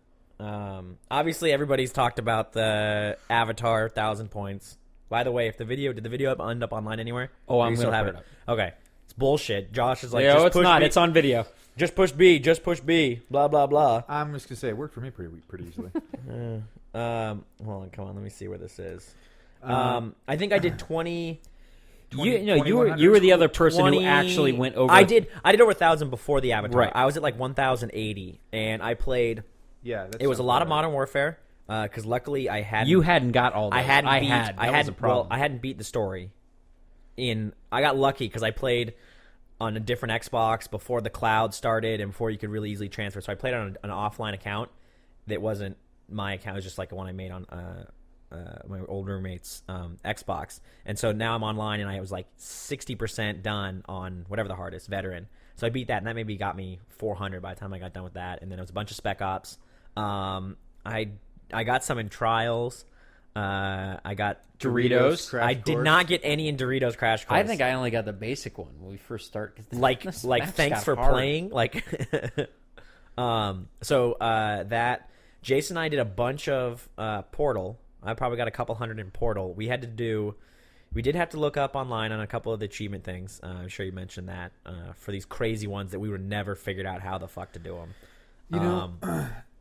Obviously, everybody's talked about the Avatar 1,000 points. By the way, did the video end up online anywhere? Oh, I'm still gonna have put it. Up. Okay, it's bullshit. Josh is like, no, just it's push not. B. It's on video. Just push B. Just push B. Blah blah blah. I'm just gonna say it worked for me pretty easily. Hold on, come on. Let me see where this is. I think I did 20. You were the other person who actually went over. I did over 1,000 before the Avatar. Right. I was at like 1,080, and I played. Yeah, it was a lot of Modern Warfare. Because luckily I hadn't. You hadn't got all. Those. I hadn't. Well, I hadn't beat the story. I got lucky because I played on a different Xbox before the cloud started and before you could really easily transfer. So I played on an offline account that wasn't my account. It was just like the one I made on my old roommate's Xbox. And so now I'm online, and I was like 60% done on whatever the hardest, veteran. So I beat that, and that maybe got me 400 by the time I got done with that. And then it was a bunch of Spec Ops. I got some in trials. I got Doritos. Crash I did Course. not get any in Doritos Crash Course. I think I only got the basic one when we first started. like thanks for playing. Like, that Jason and I did a bunch of Portal. I probably got a couple hundred in Portal. We did have to look up online on a couple of the achievement things. I'm sure you mentioned that for these crazy ones that we would never figured out how the fuck to do them. You know,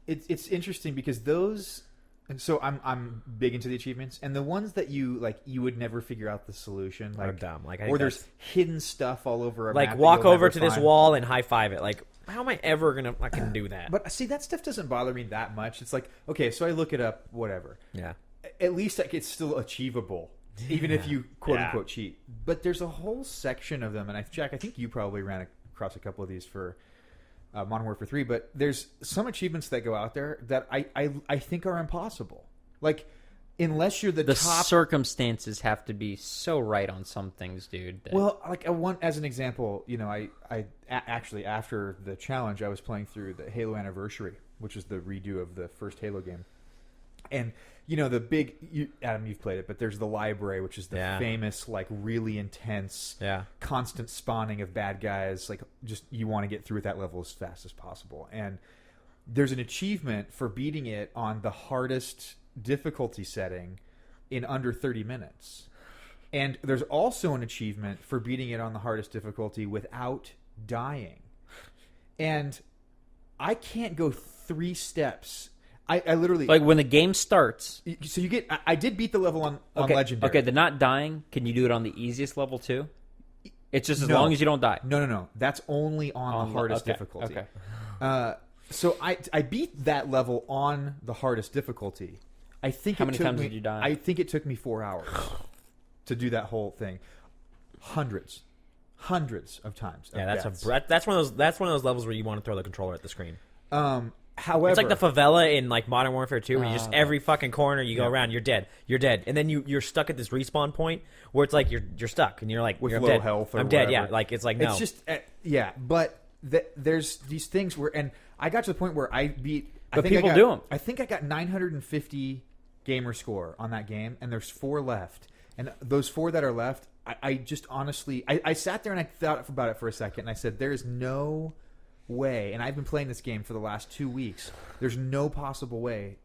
it's interesting because those. And so I'm big into the achievements, and the ones that you would never figure out the solution. Like, are dumb. Like, or there's hidden stuff all over a like map. walk that you'll over never to this find. wall and high five it. Like, how am I ever gonna fucking do that? But see, that stuff doesn't bother me that much. It's like, okay, so I look it up, whatever. Yeah. At least like, it's still achievable, even if you quote unquote cheat. But there's a whole section of them, and Jack, I think you probably ran across a couple of these for Modern Warfare 3. But there's some achievements that go out there that I think are impossible. Like, unless you're the top... circumstances have to be so right on some things, dude. Well, like, as an example, you know, I actually, after the challenge, I was playing through the Halo Anniversary, which is the redo of the first Halo game. And, you know, the big... Adam, you've played it, but there's the library, which is the famous, like, really intense, constant spawning of bad guys. Like, just, you want to get through that level as fast as possible. And there's an achievement for beating it on the hardest difficulty setting in under 30 minutes. And there's also an achievement for beating it on the hardest difficulty without dying. And I can't go 3 steps. I literally... Like, when the game starts... So you get... I did beat the level on Legendary. Okay, the not dying, can you do it on the easiest level, too? It's just as long as you don't die. No. That's only on the hardest difficulty. Okay. So I beat that level on the hardest difficulty. I think How many times did you die? I think it took me 4 hours to do that whole thing. Hundreds of times. Yeah, that's one of those levels where you want to throw the controller at the screen. However, it's like the favela in like Modern Warfare 2, where you just every fucking corner you go around, you're dead, and then you're stuck at this respawn point where it's like you're stuck, and you're like with I'm low dead. health. Or I'm dead. whatever. Yeah, like it's like no. It's just but there's these things where, and I got to the point where I beat. But people do them. I think I got 950 gamer score on that game, and there's 4 left. And those 4 that are left, I just honestly, I sat there and I thought about it for a second, and I said, there is no way, and I've been playing this game for the last 2 weeks, there's no possible way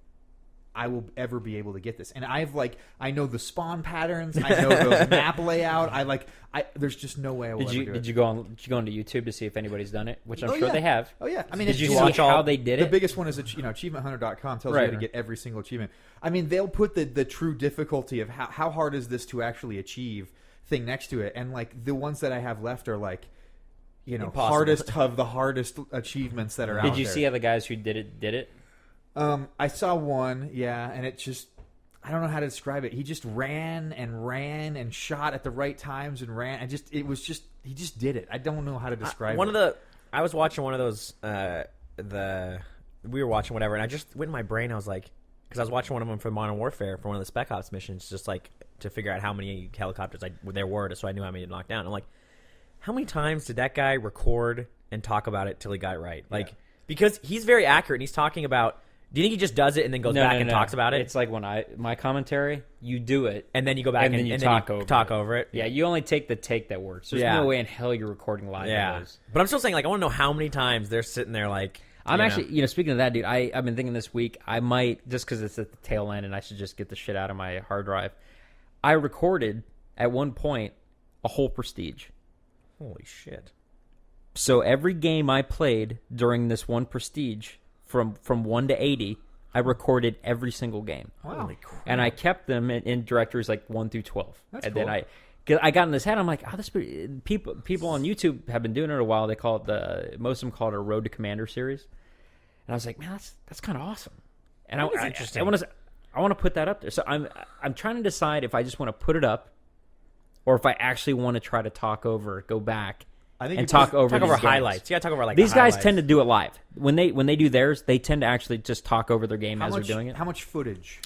I will ever be able to get this. And I know the spawn patterns, I know the map layout, there's just no way I will ever do it. Did you go into YouTube to see if anybody's done it? Which I'm sure they have. Oh yeah. I mean, did you see how they did it? The biggest one is achievementhunter.com tells you how to get every single achievement. I mean, they'll put the true difficulty of how hard is this to actually achieve thing next to it, and like the ones that I have left are like, you know, impossible. hardest of the hardest achievements that are out there. Did you see how the guys who did it? I saw one, and it just, I don't know how to describe it. He just ran and shot at the right times and ran. He just did it. I don't know how to describe it. I was watching one of those, we were watching whatever, and I just went in my brain, I was like, because I was watching one of them for Modern Warfare, for one of the Spec Ops missions, just like to figure out how many helicopters there were, so I knew how many to knock down. I'm like, how many times did that guy record and talk about it till he got it right? Like, because he's very accurate, and he's talking about, do you think he just does it and then goes back and talks about it? It's like when my commentary, you do it, and then you go back and then you talk over it. Yeah, you only take the take that works. There's no way in hell you're recording live. Yeah, but I'm still saying, like, I want to know how many times they're sitting there, like. I'm actually, speaking of that, dude, I've been thinking this week, I might, just because it's at the tail end and I should just get the shit out of my hard drive, I recorded, at one point, a whole Prestige. Holy shit. So every game I played during this one Prestige, from 1 to 80, I recorded every single game. Wow. Holy crap. And I kept them in directories like 1 through 12. That's and cool. Then I got in this head. I'm like, people on YouTube have been doing it a while. They call it most of them call it a Road to Commander series. And I was like, man, that's kind of awesome. And that is interesting. I want to put that up there. So I'm trying to decide if I just want to put it up, or if I actually want to try to go back. Talk over highlights. Yeah, talk over like these the guys highlights. tend to do it live. When they do theirs, they tend to actually just talk over their game as they're doing it. How much footage?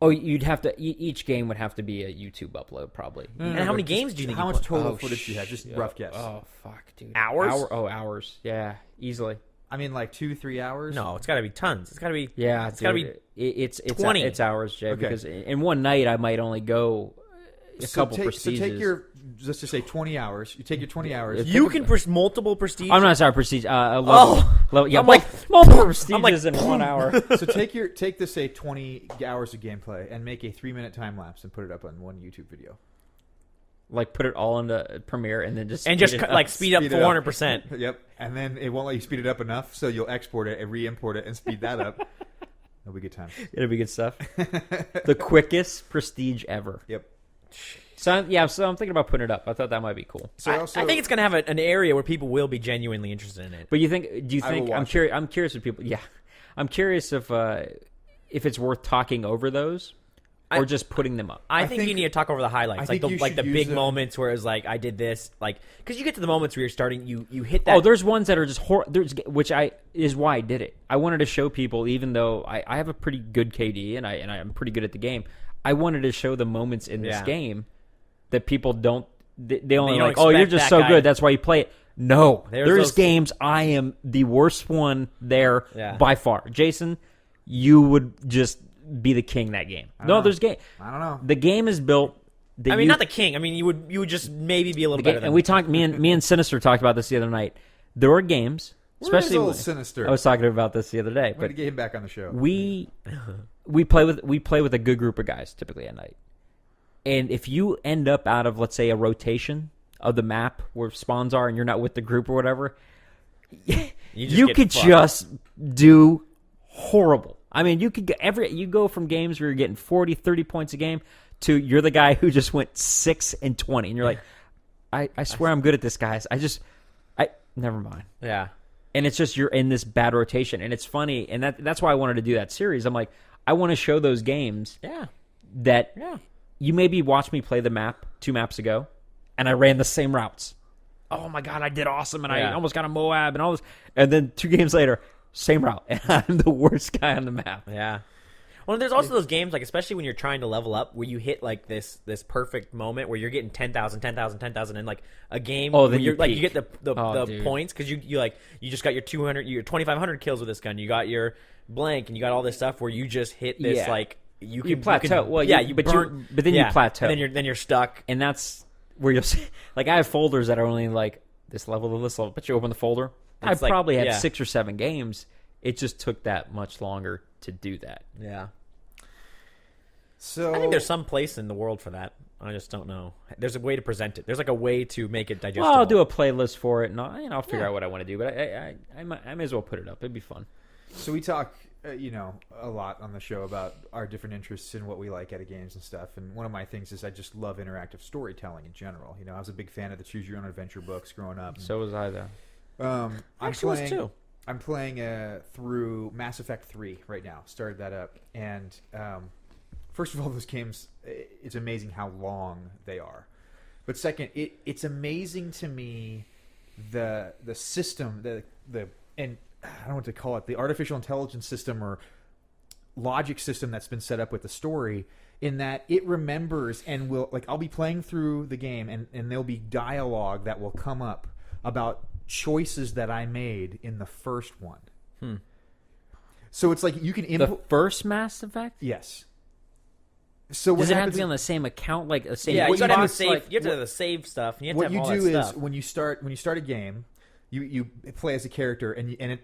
Oh, you'd have to. Each game would have to be a YouTube upload, probably. And how many games do you think? How much total footage do you have? Just rough guess. Oh fuck, dude. Hours? Hours. Yeah, easily. I mean, like 2-3 hours. No, it's got to be tons. It's got to be. Yeah, it's got to be. It's 20. It's hours, Jay. Okay. Because in one night I might only go a couple prestiges. So take your, let's just say 20 hours. You take your 20 hours. You can multiple prestige. I'm not sorry, prestige. Level, yeah, I'm like multiple prestiges in 1 hour. So take this, say 20 hours of gameplay and make a 3-minute time lapse and put it up on one YouTube video. Like put it all into Premiere and then just speed up 400%. Yep, and then it won't let you speed it up enough, so you'll export it and re-import it and speed that up. It'll be good time. It'll be good stuff. The quickest prestige ever. Yep. So I'm thinking about putting it up. I thought that might be cool. So I think it's going to have an area where people will be genuinely interested in it. But do you think I'm curious if people? Yeah, I'm curious if it's worth talking over those. Or just putting them up. I think you need to talk over the highlights, like the big moments where it's like I did this, like because you get to the moments where you're starting, you hit that. Oh, there's ones that are just which is why I did it. I wanted to show people, even though I have a pretty good KD and I'm pretty good at the game. I wanted to show the moments in this game that people don't. They only like, oh, you're just so good. That's why you play it. No, there's games I am the worst one there by far. Jason, you would just be the king that game. There's game. I don't know. The game is built. Not the king. I mean, you would just maybe be a little better. And we talked. Me and Sinister talked about this the other night. There are games, especially Sinister. I was talking about this the other day. But to get him back on the show. We play with a good group of guys typically at night. And if you end up out of, let's say, a rotation of the map where spawns are, and you're not with the group or whatever, you could just do horrible. I mean, you go from games where you're getting 40, 30 points a game to you're the guy who just went 6 and 20, and you're like, I swear I'm good at this, guys. Never mind. Yeah. And it's just you're in this bad rotation, and it's funny, and that's why I wanted to do that series. I'm like, I want to show those games. That you maybe watched me play the map 2 maps ago, and I ran the same routes. Oh my god, I did awesome, and I almost got a Moab and all this, and then 2 games later. Same route, and I'm the worst guy on the map. Yeah. Well, there's also those games, like especially when you're trying to level up, where you hit like this perfect moment where you're getting 10,000, and like a game. Oh, then you're like you peak. get the points because you just got your 200, your 2,500 kills with this gun. You got your blank, and you got all this stuff where you just hit this like you plateau. But then you plateau, and then you're stuck, and that's where you'll see. Like I have folders that are only like this level to this level, but you open the folder. I probably had 6 or 7 games. It just took that much longer to do that. Yeah. So I think there's some place in the world for that. I just don't know. There's a way to present it. There's like a way to make it digestible. Well, I'll do a playlist for it, and I'll figure out what I want to do. But I may as well put it up. It'd be fun. So we talk, a lot on the show about our different interests and what we like out of games and stuff. And one of my things is I just love interactive storytelling in general. I was a big fan of the Choose Your Own Adventure books growing up. So was I, though. I'm playing through Mass Effect 3 right now. Started that up, and first of all, those games, it's amazing how long they are. But second, it's amazing to me the system, and I don't know what to call it, the artificial intelligence system or logic system that's been set up with the story, in that it remembers and will, like, I'll be playing through the game, and there'll be dialogue that will come up about choices that I made in the first one. So it's like you can the first Mass Effect? Yes. So does it have to be on the same account, like a same? Yeah, you gotta have the save. Like, you have to have the save stuff. And you have what to have you all do that is stuff. when you start a game, you play as a character,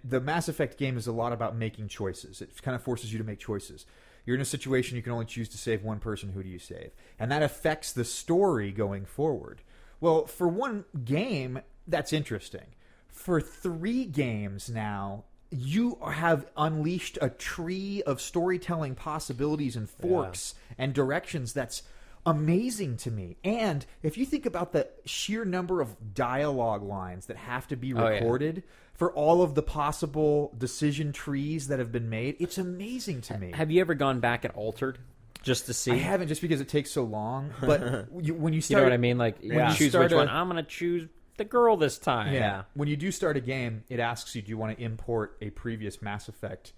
the Mass Effect game is a lot about making choices. It kind of forces you to make choices. You're in a situation you can only choose to save one person. Who do you save? And that affects the story going forward. Well, for one game, that's interesting. For 3 games now, you have unleashed a tree of storytelling possibilities and forks and directions that's amazing to me. And if you think about the sheer number of dialogue lines that have to be recorded for all of the possible decision trees that have been made, it's amazing to me. Have you ever gone back and altered just to see? I haven't, just because it takes so long. But when you start, you know what I mean? Like, when you choose which one, I'm going to choose the girl this time. Yeah. When you do start a game, it asks you, do you want to import a previous Mass Effect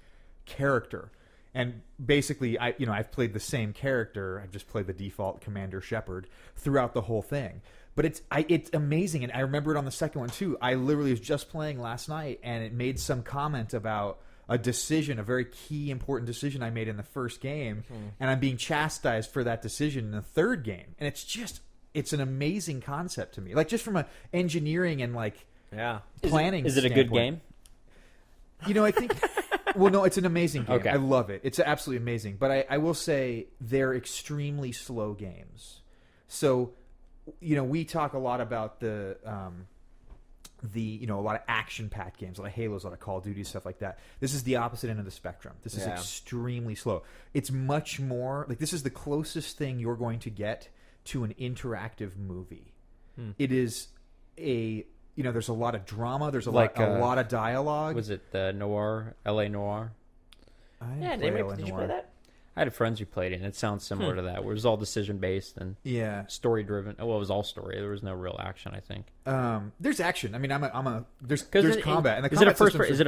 character? And basically, I've played the same character. I've just played the default Commander Shepard throughout the whole thing. But it's amazing, and I remember it on the second one too. I literally was just playing last night, and it made some comment about a decision, a very key, important decision I made in the first game, and I'm being chastised for that decision in the third game. And it's an amazing concept to me, like just from a engineering and planning. Is it a good game? I think. Well, no, it's an amazing game. Okay. I love it. It's absolutely amazing. But I will say they're extremely slow games. So, we talk a lot about a lot of action-packed games, a lot of Halos, a lot of Call of Duty, stuff like that. This is the opposite end of the spectrum. This is extremely slow. It's much more like this is the closest thing you're going to get to an interactive movie. It is there's a lot of drama. There's a lot of dialogue. Was it the Noir, L.A. Noir? Did you play that? I had friends who played it, and it sounds similar to that, where it was all decision-based and story-driven. Well, it was all story. There was no real action, I think. There's action. I mean, there's combat. And is it a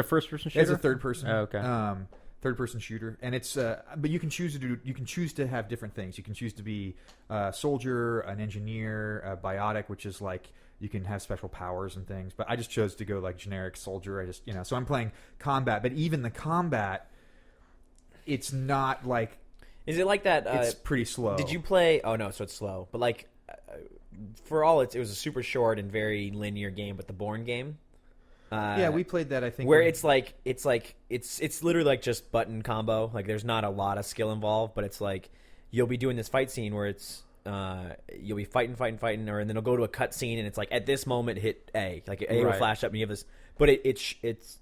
first-person shooter? It's a third-person. Oh, okay. Third-person shooter, and it's but you can choose to have different things. You can choose to be a soldier, an engineer, a biotic, which is like you can have special powers and things. But I just chose to go like generic soldier. So I'm playing combat, but even the combat, it's not like. Is it like that? It's pretty slow. Did you play? Oh no, so it's slow. But like, for all it was a super short and very linear game. But the Bourne game. We played that. I think where it's literally like just button combo. Like there's not a lot of skill involved, but it's like you'll be doing this fight scene where it's you'll be fighting, and then it'll go to a cut scene and it's like at this moment hit A, like A will flash up and you have this. But it's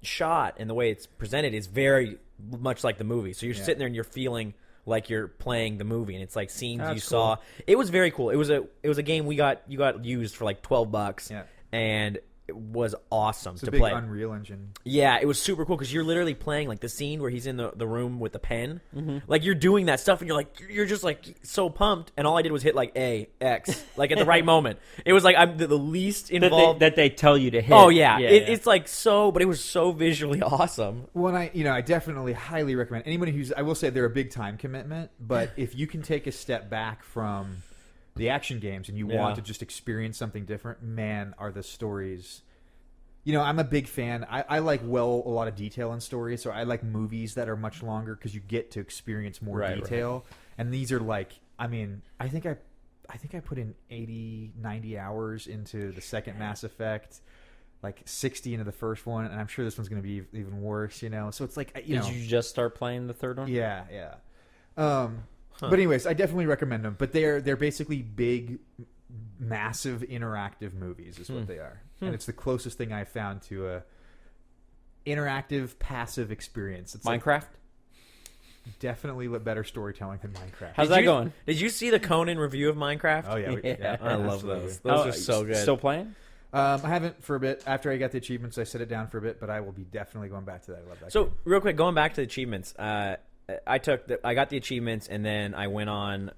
shot and the way it's presented is very much like the movie. So you're sitting there and you're feeling like you're playing the movie, and it's like scenes you saw. It was very cool. It was a game you got used for like $12, and it was awesome it's to a big play. Unreal Engine. Yeah, it was super cool because you're literally playing like the scene where he's in the room with the pen. Like you're doing that stuff, and you're just like so pumped. And all I did was hit like A, X, like at the right moment. It was like I'm the least involved that they tell you to hit. Oh yeah, it's like so, but it was so visually awesome. Well, I definitely highly recommend anybody I will say they're a big time commitment, but if you can take a step back from the action games and you want to just experience something different, man, are the stories. I'm a big fan. I like a lot of detail in stories, so I like movies that are much longer because you get to experience more detail. Right. And these are like, I think I put in 80, 90 hours into the second Mass Effect, like 60 into the first one, and I'm sure this one's going to be even worse. So it's like, Did you just start playing the third one? Yeah. But anyways, I definitely recommend them. But they're basically big, massive interactive movies is what they are. And it's the closest thing I've found to a interactive passive experience. It's Minecraft? Definitely better storytelling than Minecraft. How's that going? Did you see the Conan review of Minecraft? Oh yeah. I love those. Those are so good. Still playing? I haven't for a bit. After I got the achievements, I set it down for a bit, but I will be definitely going back to that. I love that. So game. real quick, going back to the achievements, I got the achievements, and then I went on.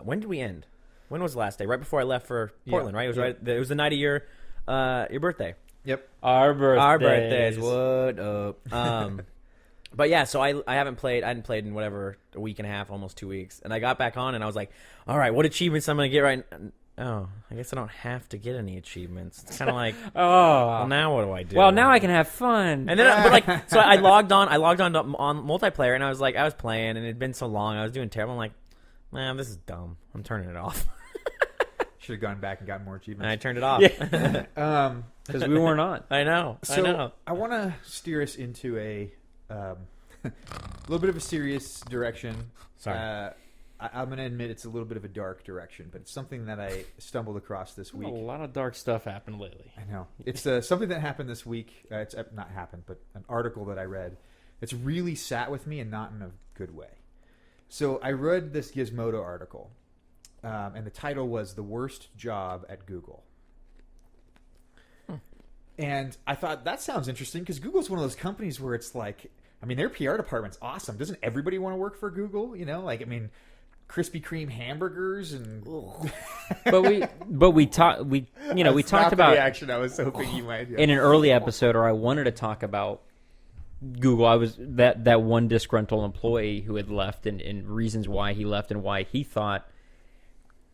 When did we end? When was the last day? Right before I left for Portland, right? It was the night of your birthday. Yep. Our birthdays. What up? But yeah, so I hadn't played in whatever, a week and a half, almost 2 weeks. And I got back on and I was like, all right, what achievements I'm going to get right now? Oh, I guess I don't have to get any achievements. It's kind of like, well, now what do I do? Well, now I can have fun. And then, so I logged on on multiplayer, and I was playing, and it had been so long. I was doing terrible. I'm like, man, this is dumb. I'm turning it off. Should have gone back and gotten more achievements. And I turned it off. Because we weren't on. I know. I want to steer us into a little bit of a serious direction. Sorry. I'm going to admit it's a little bit of a dark direction, but it's something that I stumbled across this week. A lot of dark stuff happened lately. I know. It's something that happened this week. It's not happened, but an article that I read. It's really sat with me and not in a good way. So I read this Gizmodo article, and the title was "The Worst Job at Google." And I thought, that sounds interesting, because Google's one of those companies where it's like, their PR department's awesome. Doesn't everybody want to work for Google? Krispy Kreme hamburgers and. we talked about the reaction I was hoping you might. Yeah. In an early episode, or I wanted to talk about Google. I was that one disgruntled employee who had left, and reasons why he left, and why he thought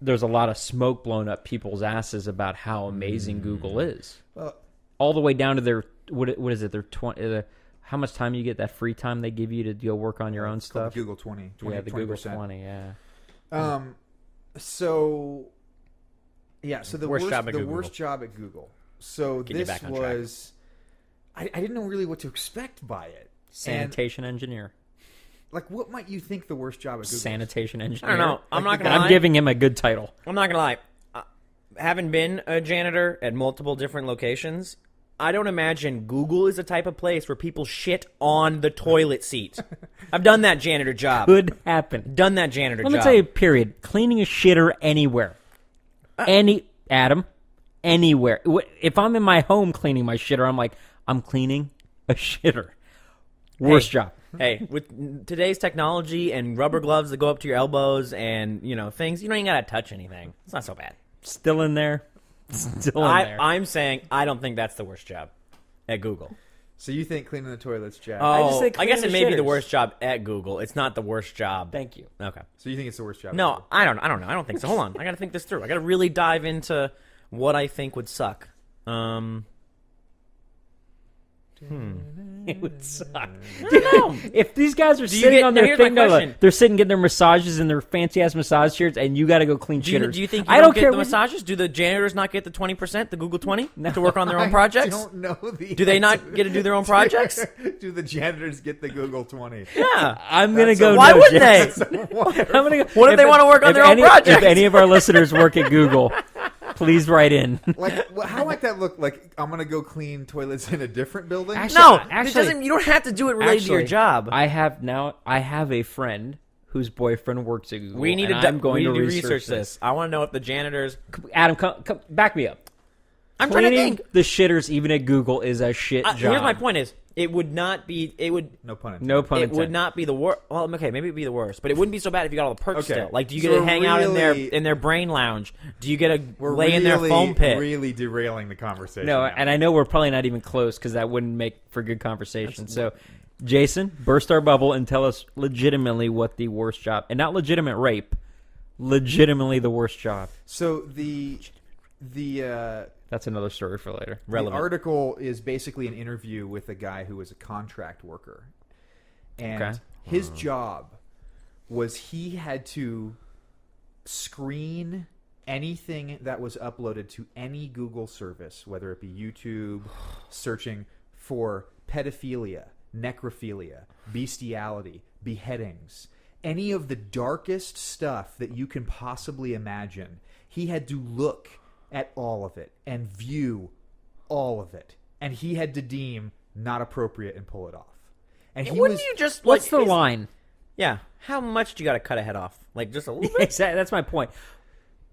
there's a lot of smoke blown up people's asses about how amazing Google is. Well, all the way down to their what is it? Their 20. How much time you get, that free time they give you to go work on your own stuff? Google 20. Yeah, the 20%. Google 20. Yeah. So the worst job at Google. So Get you this back on was, I didn't know really what to expect by it. Sanitation engineer. Like, what might you think the worst job at Google? Sanitation engineer. I don't know. I'm not gonna lie. I'm giving him a good title. I'm not gonna lie. Having been a janitor at multiple different locations, I don't imagine Google is the type of place where people shit on the toilet seat. I've done that janitor job. Could happen. Done that janitor job. Let me tell you, period. Cleaning a shitter anywhere. Adam, anywhere. If I'm in my home cleaning my shitter, I'm like, I'm cleaning a shitter. Worst job. Hey, with today's technology and rubber gloves that go up to your elbows and, things, you don't even gotta touch anything. It's not so bad. Still in there. Still in there. I'm saying I don't think that's the worst job at Google. So you think cleaning the toilets, Jack? I guess it may be the worst job at Google. It's not the worst job. Thank you. Okay. So you think it's the worst job? No, I don't know. I don't think so. Hold on. I got to think this through. I got to really dive into what I think would suck. It would suck. If these guys are sitting on their thing, they're sitting getting their massages in their fancy ass massage chairs, and you got to go clean shitters. Do you think I don't get the massages? Do the janitors not get the 20%, the Google 20, to work on their own projects? I don't know the. Do they not get to do their own projects? Do the janitors get the Google 20? Yeah, I'm gonna go. Why wouldn't they? I'm gonna go. What if they want to work on their own projects? If any of our listeners work at Google, please write in. How might that look? Like, I'm gonna go clean toilets in a different building? Actually, you don't have to do it related to your job. I have a friend whose boyfriend works at Google. We need to research this. I want to know if the janitors. Adam, come back me up. I'm trying to think. The shitters even at Google is a shit job. Here's my point: it would not be. It would no pun intended. No pun intended. It would not be the worst. Well, okay, maybe it'd be the worst, but it wouldn't be so bad if you got all the perks Okay. still. Like, do you get to hang out in their brain lounge? Do you get to lay in their foam pit? Really derailing the conversation. No, now. and I know we're probably not even close because that wouldn't make for good conversation. So, Jason, burst our bubble and tell us legitimately what the worst job, and not legitimate rape, legitimately the worst job. So the that's another story for later. The article is basically an interview with a guy who was a contract worker. And his job was he had to screen anything that was uploaded to any Google service, whether it be YouTube, searching for pedophilia, necrophilia, bestiality, beheadings, any of the darkest stuff that you can possibly imagine. He had to look at all of it and view all of it, and he had to deem not appropriate and pull it off. And wouldn't you just what's the line? Yeah, how much do you got to cut a head off? Like, just a little bit. Exactly, that's my point.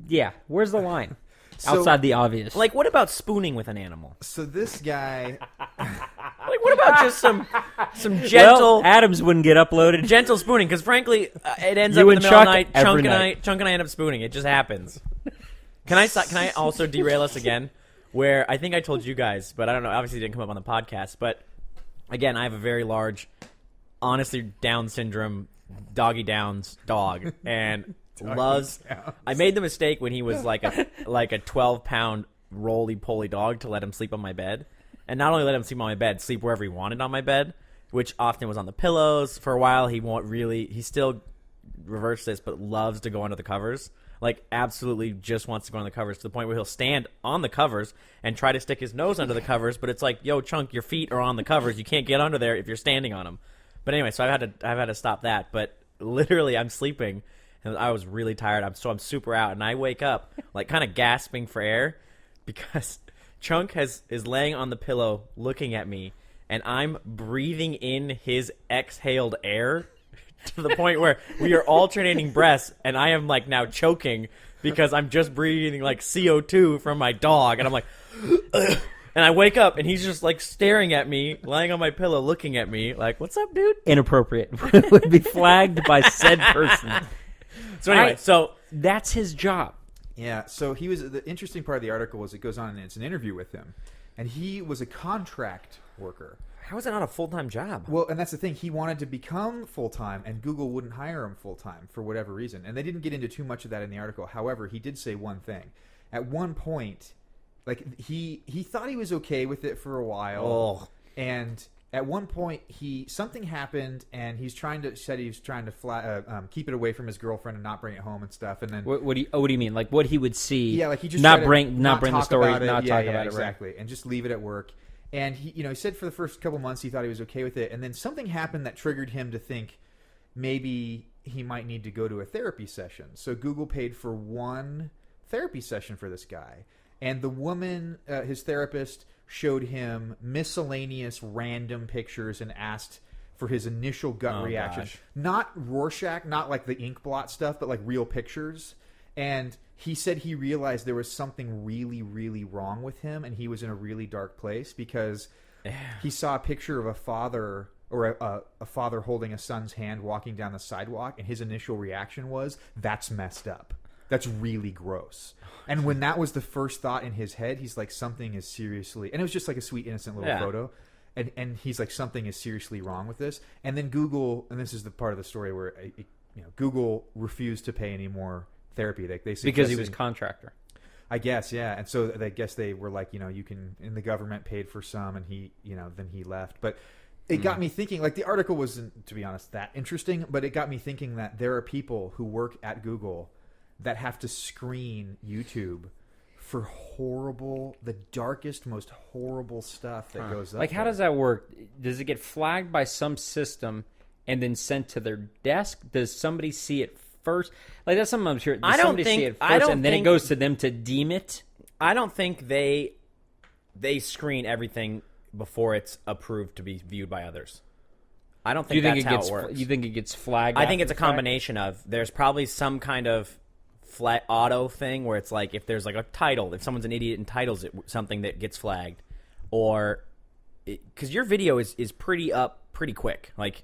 Yeah, where's the line? Outside the obvious. Like, what about spooning with an animal? So this guy, like, what about just some gentle? Well, Adams wouldn't get uploaded. Gentle spooning, because frankly, it ends up in the middle of the night. Chunk and I end up spooning. It just happens. Can I also derail us again? Where I think I told you guys, but I don't know. Obviously, it didn't come up on the podcast. But again, I have a very large, honestly, Down syndrome, doggy Downs dog, and loves. I made the mistake when he was like a 12-pound roly-poly dog to let him sleep on my bed, and not only let him sleep on my bed, sleep wherever he wanted on my bed, which often was on the pillows. For a while, he still reversed this, but loves to go under the covers. Like, absolutely just wants to go on the covers to the point where he'll stand on the covers and try to stick his nose under the covers, but it's like, yo, Chunk, your feet are on the covers. You can't get under there if you're standing on them. But anyway, so I've had to stop that. But literally, I'm sleeping, and I was really tired. I'm super out, and I wake up, like, kind of gasping for air because Chunk is laying on the pillow looking at me, and I'm breathing in his exhaled air to the point where we are alternating breaths, and I am like now choking because I'm just breathing like CO2 from my dog, and I'm like, ugh. And I wake up, and he's just like staring at me, lying on my pillow, looking at me like, "What's up, dude?" Inappropriate would be flagged by said person. So anyway, so that's his job. Yeah. So he was. The interesting part of the article was it goes on and it's an interview with him, and he was a contract worker. How is that not a full-time job? Well, and that's the thing. He wanted to become full-time, and Google wouldn't hire him full-time for whatever reason. And they didn't get into too much of that in the article. However, he did say one thing. At one point, like he thought he was okay with it for a while. Oh. And at one point, something happened, and he was trying to keep it away from his girlfriend and not bring it home and stuff. And then what do you mean? Like what he would see? Yeah, like he just not tried to bring the story, about it. not talk about it, exactly, right? and just leave it at work. And he said for the first couple months he thought he was okay with it, and then something happened that triggered him to think maybe he might need to go to a therapy session. So Google paid for one therapy session for this guy, and the woman, his therapist, showed him miscellaneous random pictures and asked for his initial gut reaction. Gosh. Not Rorschach, not like the ink blot stuff, but like real pictures. And he said he realized there was something really, really wrong with him, and he was in a really dark place because he saw a picture of a father or a father holding a son's hand walking down the sidewalk, and his initial reaction was, that's messed up. That's really gross. And when that was the first thought in his head, he's like, something is seriously... And it was just like a sweet, innocent little photo. And he's like, something is seriously wrong with this. And then Google, and this is the part of the story where Google refused to pay any more therapy. They because he was contractor. I guess, yeah. And so I guess they were like, you can, and the government paid for some, and he, then he left. But it got me thinking, like the article wasn't, to be honest, that interesting, but it got me thinking that there are people who work at Google that have to screen YouTube for the darkest, most horrible stuff that goes up. Like, how does that work? Does it get flagged by some system and then sent to their desk? Does somebody see it first? Like, that's something I'm sure. Does somebody see it first and then it goes to them to deem it? I don't think they screen everything before it's approved to be viewed by others. I don't think that's how it works. You think it gets flagged? I think it's a combination of, there's probably some kind of auto thing where it's like, if there's like a title, if someone's an idiot and titles it something, that gets flagged, or because your video is pretty quick. Like,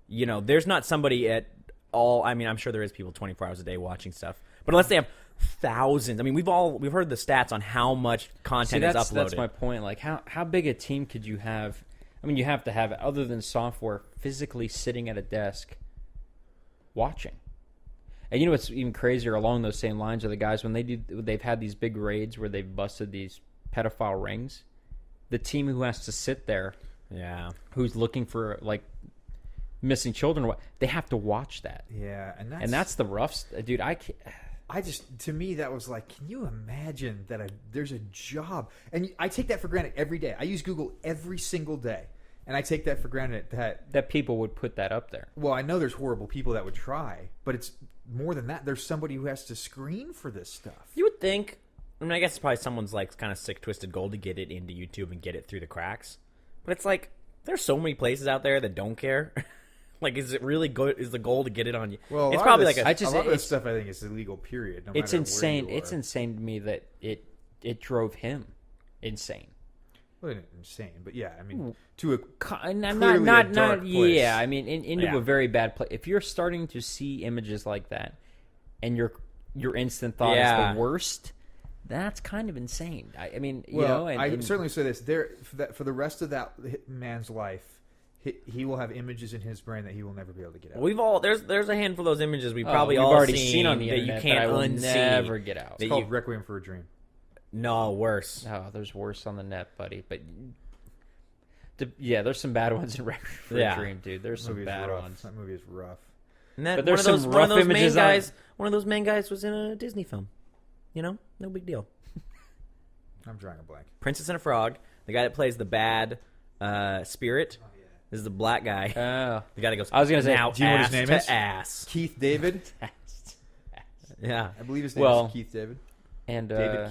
there's not somebody at all. I mean, I'm sure there is people 24 hours a day watching stuff, but unless they have thousands. I mean, we've heard the stats on how much content is uploaded. That's my point. Like, how big a team could you have? I mean, you have to have, other than software, physically sitting at a desk watching. And what's even crazier along those same lines are the guys when they've had these big raids where they've busted these pedophile rings. The team who has to sit there, who's looking for like missing children, they have to watch that. Yeah, and that's the rough, dude. To me, that was like, can you imagine that there's a job? And I take that for granted every day. I use Google every single day, and I take that for granted that people would put that up there. Well, I know there's horrible people that would try, but it's more than that. There's somebody who has to screen for this stuff. You would think. I mean, I guess it's probably someone's like kind of sick, twisted goal to get it into YouTube and get it through the cracks. But it's like, there's so many places out there that don't care. Like, is it really good? Is the goal to get it on you? Well, it's probably like a lot of this stuff I think is illegal. Period. No it's insane. Where you are. It's insane to me that it drove him insane. Well, insane, but yeah, I mean, to a not dark place. Yeah, I mean, into a very bad place. If you're starting to see images like that, and your instant thought is the worst, that's kind of insane. I mean, I certainly say this: for the rest of that man's life, he will have images in his brain that he will never be able to get out. There's a handful of those images we've all already seen on the that internet you can't that I will unsee. never get out. It's called Requiem for a Dream. No, worse. Oh, there's worse on the net, buddy. But there's some bad ones in Requiem for a Dream, dude. There's some bad ones. That movie is rough. And that, but there's some rough images. One of those main guys was in a Disney film. No big deal. I'm drawing a blank. Princess and a Frog. The guy that plays the bad spirit. Oh, yeah. This is the black guy. The guy that goes. I was gonna say. Now, do you know what his name is? Ass. Keith David. Yeah, I believe his name is Keith David. And David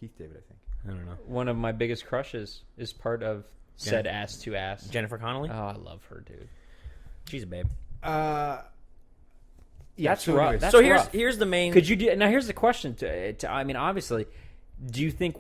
Keith David, I think. I don't know. One of my biggest crushes is part of said Ass to Ass. Jennifer Connelly. Oh, I love her, dude. She's a babe. Yeah, that's rough. That's so rough. Here's the main. Could you do now? Here's the question. I mean, obviously, do you think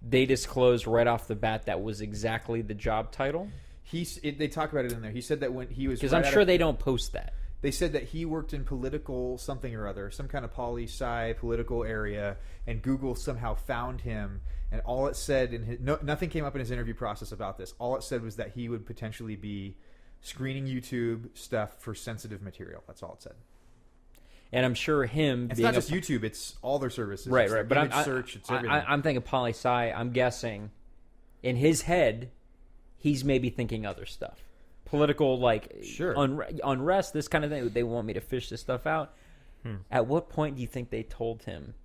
they disclosed right off the bat that was exactly the job title? They talk about it in there. He said that when he was because I'm sure they don't post that. They said that he worked in political something or other, some kind of poli-sci political area, and Google somehow found him. And all it said nothing came up in his interview process about this. All it said was that he would potentially be screening YouTube stuff for sensitive material. That's all it said. And I'm sure it's not just YouTube; it's all their services. Right, it's right. But search, it's everything. I'm thinking poli-sci. I'm guessing in his head, he's maybe thinking other stuff. Political, unrest, this kind of thing. They want me to fish this stuff out. At what point do you think they told him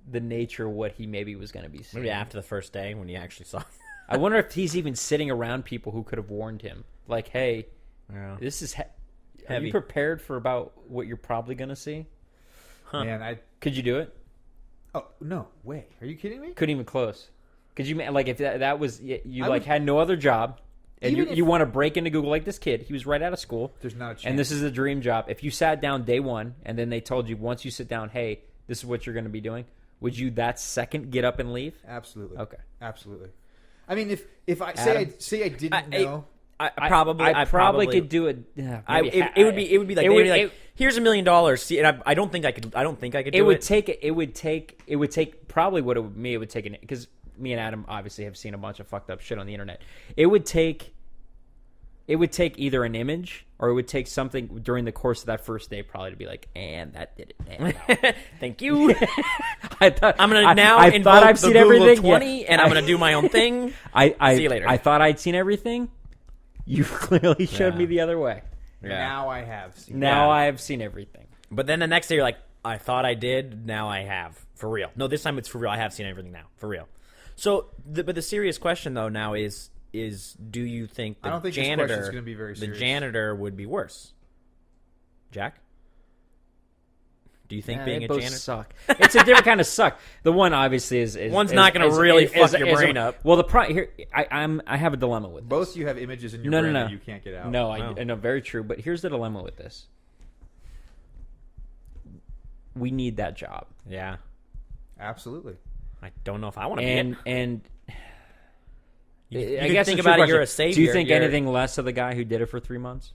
the nature of what he maybe was going to be seeing? Maybe after the first day when he actually saw it. I wonder if he's even sitting around people who could have warned him. Like, hey, this is are you prepared for about what you're probably going to see? Huh. Man, could you do it? Oh, no way. Are you kidding me? Couldn't even close. Could you, like, if that was, had no other job, and you want to break into Google like this kid, he was right out of school. There's not a chance. And this is a dream job. If you sat down day one, and then they told you, once you sit down, hey, this is what you're going to be doing, would you that second get up and leave? Absolutely. Okay. Absolutely. I mean, if I say I didn't know... I probably could do it. Yeah, it would be like here's $1 million. See, and I don't think I could. I don't think I could do it. It would take probably what it would take, because me and Adam obviously have seen a bunch of fucked up shit on the internet. It would take either an image, or it would take something during the course of that first day probably to be like, and that did it. Thank you. I'm gonna now invoke the Google 20, and I'm gonna do my own thing. See you later. I thought I'd seen everything. You clearly showed me the other way. Yeah. Now I have seen. I have seen everything. But then the next day you're like, I thought I did. Now I have, for real. No, this time it's for real. I have seen everything now, for real. So, but the serious question though now is do you think I don't think this question's going to be very serious. The janitor would be worse? Jack? Do you think being a janitor suck? It's a different kind of suck. The one obviously is one's not going to really fuck your brain up. Well, here I have a dilemma with this. Both you have images in your brain that you can't get out. No, I know, very true. But here's the dilemma with this: we need that job. Yeah, absolutely. I don't know if I want to be it. And I guess think about it. You're a savior. Do you think anything less of the guy who did it for 3 months?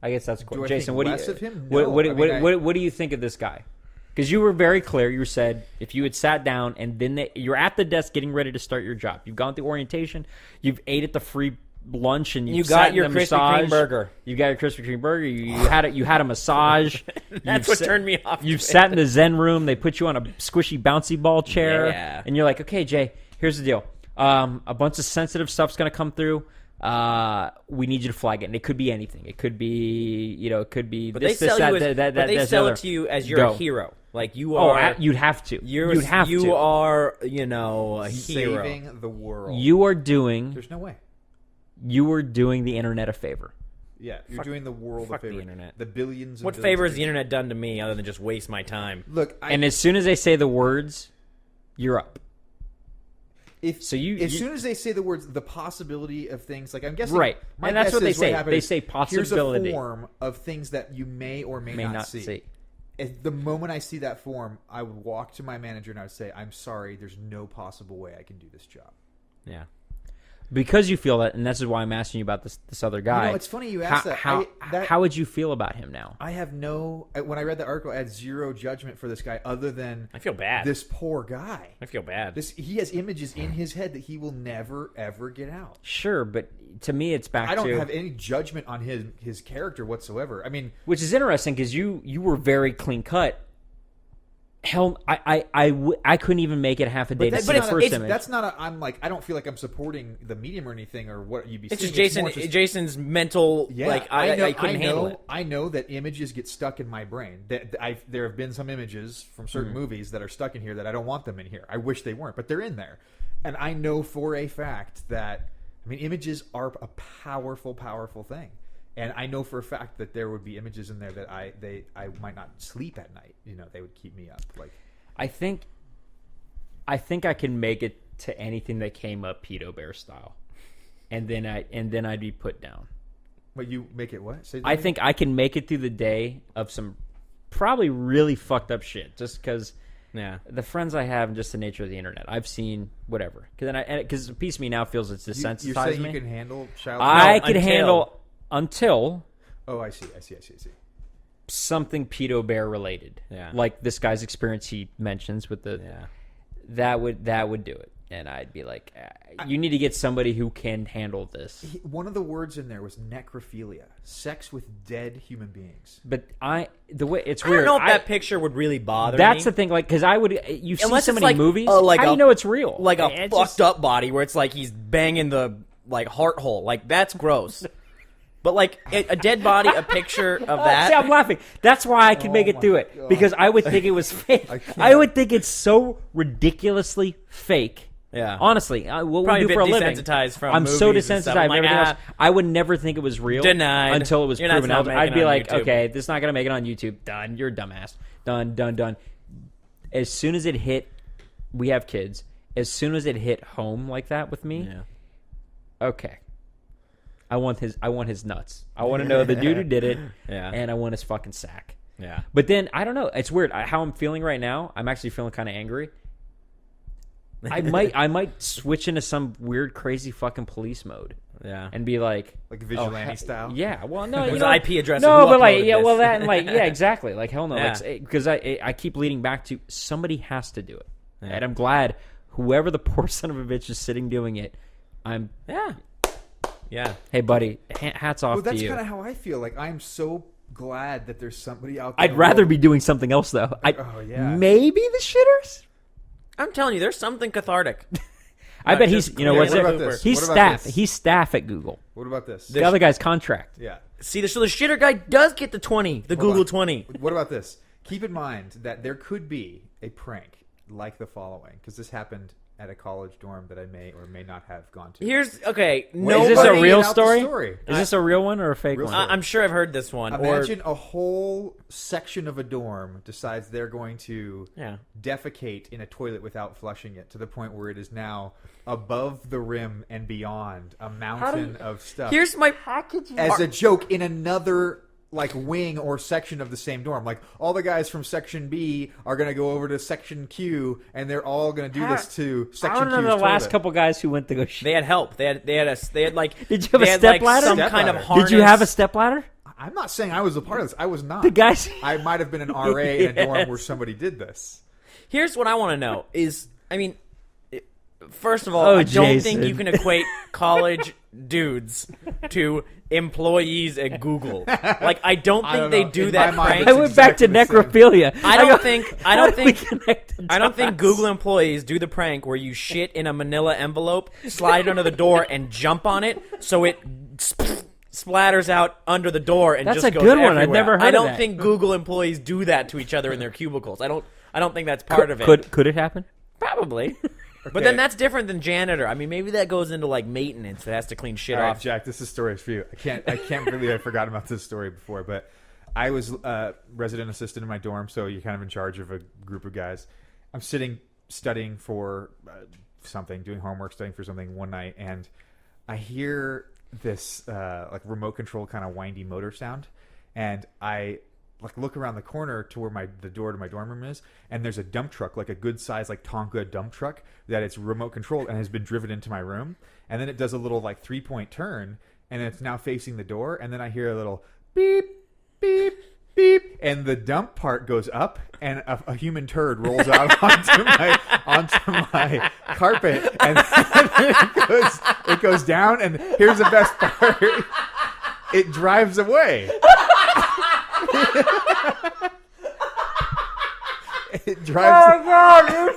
I guess that's cool. Jason, what do you? Of him? No. What do you think of this guy? Because you were very clear. You said if you had sat down and then you're at the desk getting ready to start your job. You've gone through orientation. You've ate at the free lunch and you got your Krispy Kreme burger. You got your Krispy Kreme burger. You had a massage. That's what turned me off. You've sat in the Zen room. They put you on a squishy bouncy ball chair, and you're like, okay, Jay, here's the deal. A bunch of sensitive stuff's going to come through. We need you to flag it, and it could be anything. It could be, it could be. But they sell it to you as you're a hero. Like you are. You'd have to. You are, a hero. Saving the world. You are doing. There's no way. You are doing the internet a favor. Yeah, you're doing the world a favor. The internet. The billions. What favor has the internet done to me other than just waste my time? Look, and as soon as they say the words, you're up. As soon as they say the words, the possibility of things, like I'm guessing, right? And that's what they say. They say possibility. Here's a form of things that you may or may not see. At the moment I see that form, I would walk to my manager and I would say, "I'm sorry, there's no possible way I can do this job." Yeah. Because you feel that, and this is why I'm asking you about this other guy. It's funny you asked that. How would you feel about him now? I have when I read the article, I had zero judgment for this guy other than I feel bad. This poor guy. I feel bad. He has images in his head that he will never, ever get out. Sure, but to me it's back to... I don't have any judgment on his character whatsoever. I mean... Which is interesting because you were very clean cut. Hell, I couldn't even make it half a day to see the first image. That's not I don't feel like I'm supporting the medium or anything or what you'd be saying. It's just Jason's mental, I couldn't handle it. I know that images get stuck in my brain. There have been some images from certain movies that are stuck in here that I don't want them in here. I wish they weren't, but they're in there. And I know for a fact that, images are a powerful, powerful thing. And I know for a fact that there would be images in there that I might not sleep at night. They would keep me up. Like, I think I can make it to anything that came up Pedo Bear style, and then I'd be put down. But you make it what? I think I can make it through the day of some probably really fucked up shit, just because. Yeah, the friends I have and just the nature of the internet. I've seen whatever. Because a piece of me now feels it's desensitized You're saying me. You can handle child. I can handle. Until Oh, I see. Something pedo bear related. Yeah. Like this guy's experience he mentions with the that would do it. And I'd be like, you need to get somebody who can handle this. One of the words in there was necrophilia, sex with dead human beings. But the way it's I weird. don't know if that picture would really bother me. That's the thing, like, because you see Unless so it's many like, movies. like how do you know it's real? Like a It's fucked up body where it's like he's banging the like heart hole. Like that's gross. But like a dead body, a picture of that. See, I'm laughing. That's why I can make it through it, because I would think it was fake. I would think it's so ridiculously fake. Yeah, honestly, what probably we do for a living. Desensitized from I'm so desensitized. Like, everything else. I would never think it was real. Denied. Until it was You're proven. not I'd be like, YouTube. okay, this is not gonna make it on YouTube. Done. You're a dumbass. Done. As soon as it hit, we have kids. As soon as it hit home like that with me, okay. I want his nuts. I want to know the dude who did it, and I want his fucking sack. Yeah. But then I don't know. It's weird how I'm feeling right now. I'm actually feeling kind of angry. I might switch into some weird, crazy fucking police mode. Yeah. And be like vigilante style. Yeah. Well, no. With the IP address. No, but like, this. well, that and like, yeah, exactly. Like, hell no. Yeah. Because I keep leading back to somebody has to do it, and I'm glad whoever the poor son of a bitch is sitting doing it. Yeah. Hey, buddy, hats off to you. Well, that's kind of how I feel. Like, I'm so glad that there's somebody out there. I'd rather be doing something else, though. Maybe the shitters? I'm telling you, there's something cathartic. I bet he's, you know, What about this? He's What about staff. this? He's staff at Google. What about this? The other guy's contract. Yeah. See, so the shitter guy does get the 20, the Google 20. What about this? Keep in mind that there could be a prank like the following, because this happened at a college dorm that I may or may not have gone to. Is this a Nobody real out the story? Is this a real one or a fake one? I'm sure I've heard this one. Imagine a whole section of a dorm decides they're going to defecate in a toilet without flushing it, to the point where it is now above the rim and beyond, a mountain of stuff. Here's my as a joke in another like wing or section of the same dorm. Like, all the guys from section B are going to go over to section Q, and they're all going to do this to section Q's I don't know the last toilet. couple guys who went to go shit. They had help. They had like. Did you have a step ladder? Some kind of harness. Did you have a step ladder? I'm not saying I was a part of this. I was not. The guys. I might have been an RA in a dorm where somebody did this. Here's what I want to know is, I mean, first of all, I don't think you can equate college dudes to employees at Google. Like, I don't think they do that prank. I went back to necrophilia. I don't think Google employees do the prank where you shit in a manila envelope, slide it under the door, and jump on it so it splatters out under the door and That's just a goes good one. everywhere. I've never heard I of don't that. think Google employees do that to each other in their cubicles. I don't think that's part of it. Could it happen? Probably. But then that's different than janitor. I mean, maybe that goes into like maintenance that has to clean shit All right, off. Jack, this is story for you. I can't believe I forgot about this story before, but I was resident assistant in my dorm, so you're kind of in charge of a group of guys. I'm sitting studying for something, doing homework, studying for something one night, and I hear this like remote control kind of windy motor sound, and I like look around the corner to where the door to my dorm room is, and there's a dump truck, like a good size like Tonka dump truck that it's remote controlled and has been driven into my room, and then it does a little like 3-point turn, and it's now facing the door, and then I hear a little beep beep beep, and the dump part goes up, and a human turd rolls out onto my carpet, and it goes down, and here's the best part: it drives away. It drives. Oh God, dude.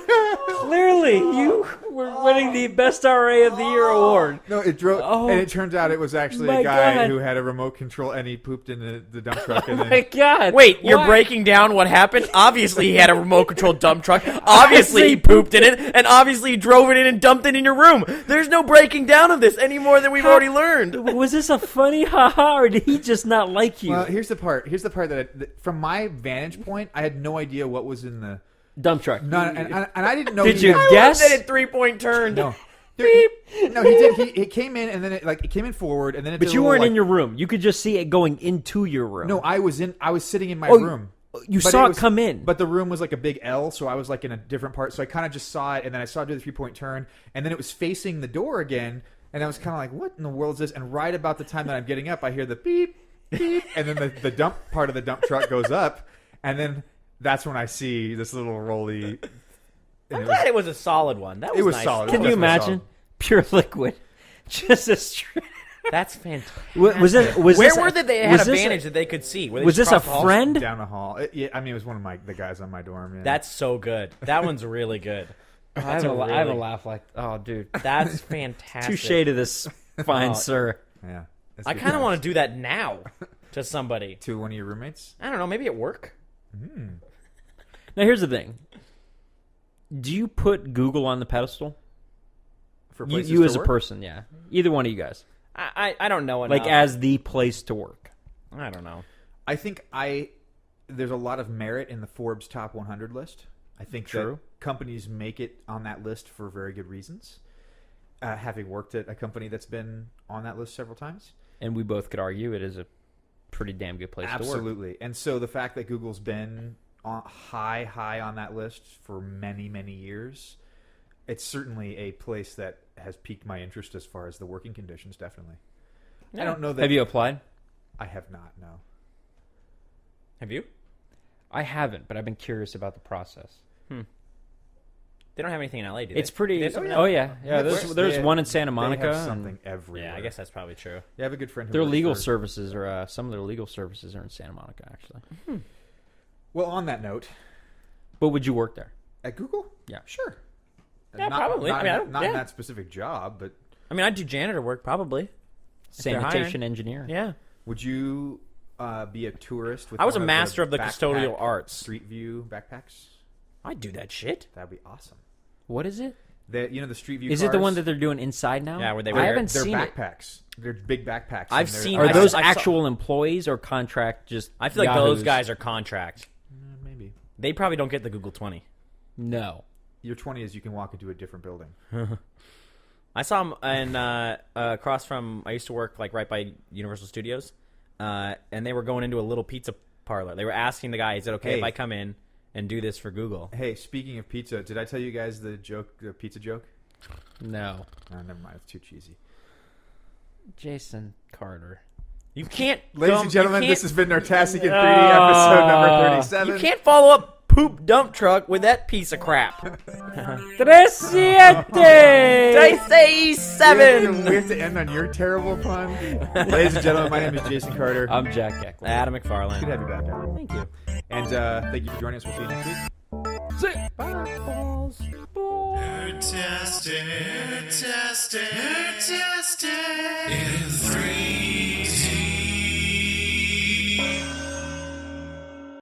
Clearly, you were winning the best RA of the year award. No, it drove, and it turns out it was actually a guy who had a remote control, and he pooped in the dump truck. And My God! Wait, you're breaking down what happened? Obviously, he had a remote control dump truck. Obviously, he pooped in it, and obviously, he drove it in and dumped it in your room. There's no breaking down of this any more than we've already learned. Was this a funny haha, or did he just not like you? Well, here's the part that from my vantage point, I had no idea what was in the dump truck. No, and I didn't know. Did you I guess? Did it 3-point turn? No. Beep. No, he did. He came in, and then it came in forward, and then it. But did you a weren't little, in your room. You could just see it going into your room. No, I was sitting in my room. You saw it come in. But the room was like a big L, so I was like in a different part. So I kind of just saw it, and then I saw it do the 3-point turn, and then it was facing the door again, and I was kind of like, what in the world is this? And right about the time that I'm getting up, I hear the beep, beep, and then the dump part of the dump truck goes up, and then that's when I see this little rolly. I'm glad it was a solid one. That was, it was nice. solid. Can you imagine pure liquid, just a straight? That's fantastic. Where were they had advantage that they could see? Was this a friend? Down the hall. Yeah, I mean, it was one of the guys on my dorm. Yeah. That's so good. That one's really good. I have a laugh like, oh, dude. That's fantastic. Touche to this fine sir. Yeah. I kind of want to do that now to somebody. To one of your roommates? I don't know. Maybe at work. Now, here's the thing. Do you put Google on the pedestal? For places you to as work? a person, yeah. Either one of you guys. I don't know enough. Like, as the place to work. I don't know. I think there's a lot of merit in the Forbes Top 100 list. I think that companies make it on that list for very good reasons. Having worked at a company that's been on that list several times. And we both could argue it is a pretty damn good place to work. Absolutely. And so the fact that Google's been high on that list for many, many years, it's certainly a place that has piqued my interest as far as the working conditions, definitely. Yeah. I don't know that... Have you applied? I have not, no. Have you? I haven't, but I've been curious about the process. They don't have anything in LA, do they? It's pretty... Yeah. There's one in Santa Monica. They have something everywhere. Yeah, I guess that's probably true. You have a good friend who Their works legal for... services are... some of their legal services are in Santa Monica, actually. Well, on that note... But would you work there? At Google? Yeah. Sure. Yeah, probably. Not in that specific job, but... I mean, I'd do janitor work, probably. Sanitation Engineer. Yeah. Would you be a tourist with I was a one master of the backpack custodial arts. Street View backpacks? I'd do that shit. That'd be awesome. What is it? The Street View Is cars? it the one that they're doing inside now? Yeah, where they I haven't They're seen it. backpacks. They're big backpacks. I've seen... Are those I saw- actual employees or contract just I feel like yahoos? those guys are contract. Maybe. They probably don't get the Google 20. No. Your 20 is you can walk into a different building. I saw them across from... I used to work like right by Universal Studios, and they were going into a little pizza parlor. They were asking the guy, is it okay if I come in and do this for Google? Hey, speaking of pizza, did I tell you guys the pizza joke? No. Oh, never mind. It's too cheesy. Jason Carter. You can't... Ladies and gentlemen, this has been Nerdtastic in 3D, episode number 37. You can't follow up poop dump truck with that piece of crap. 37! They say 7! We have to end on your terrible pun. Ladies and gentlemen, my name is Jason Carter. I'm Jack Eckler. Adam McFarlane. Good to have you back, Adam. Thank you. And thank you for joining us. We'll see you next week. See ya. Bye, balls. Nerdtastic in 3D.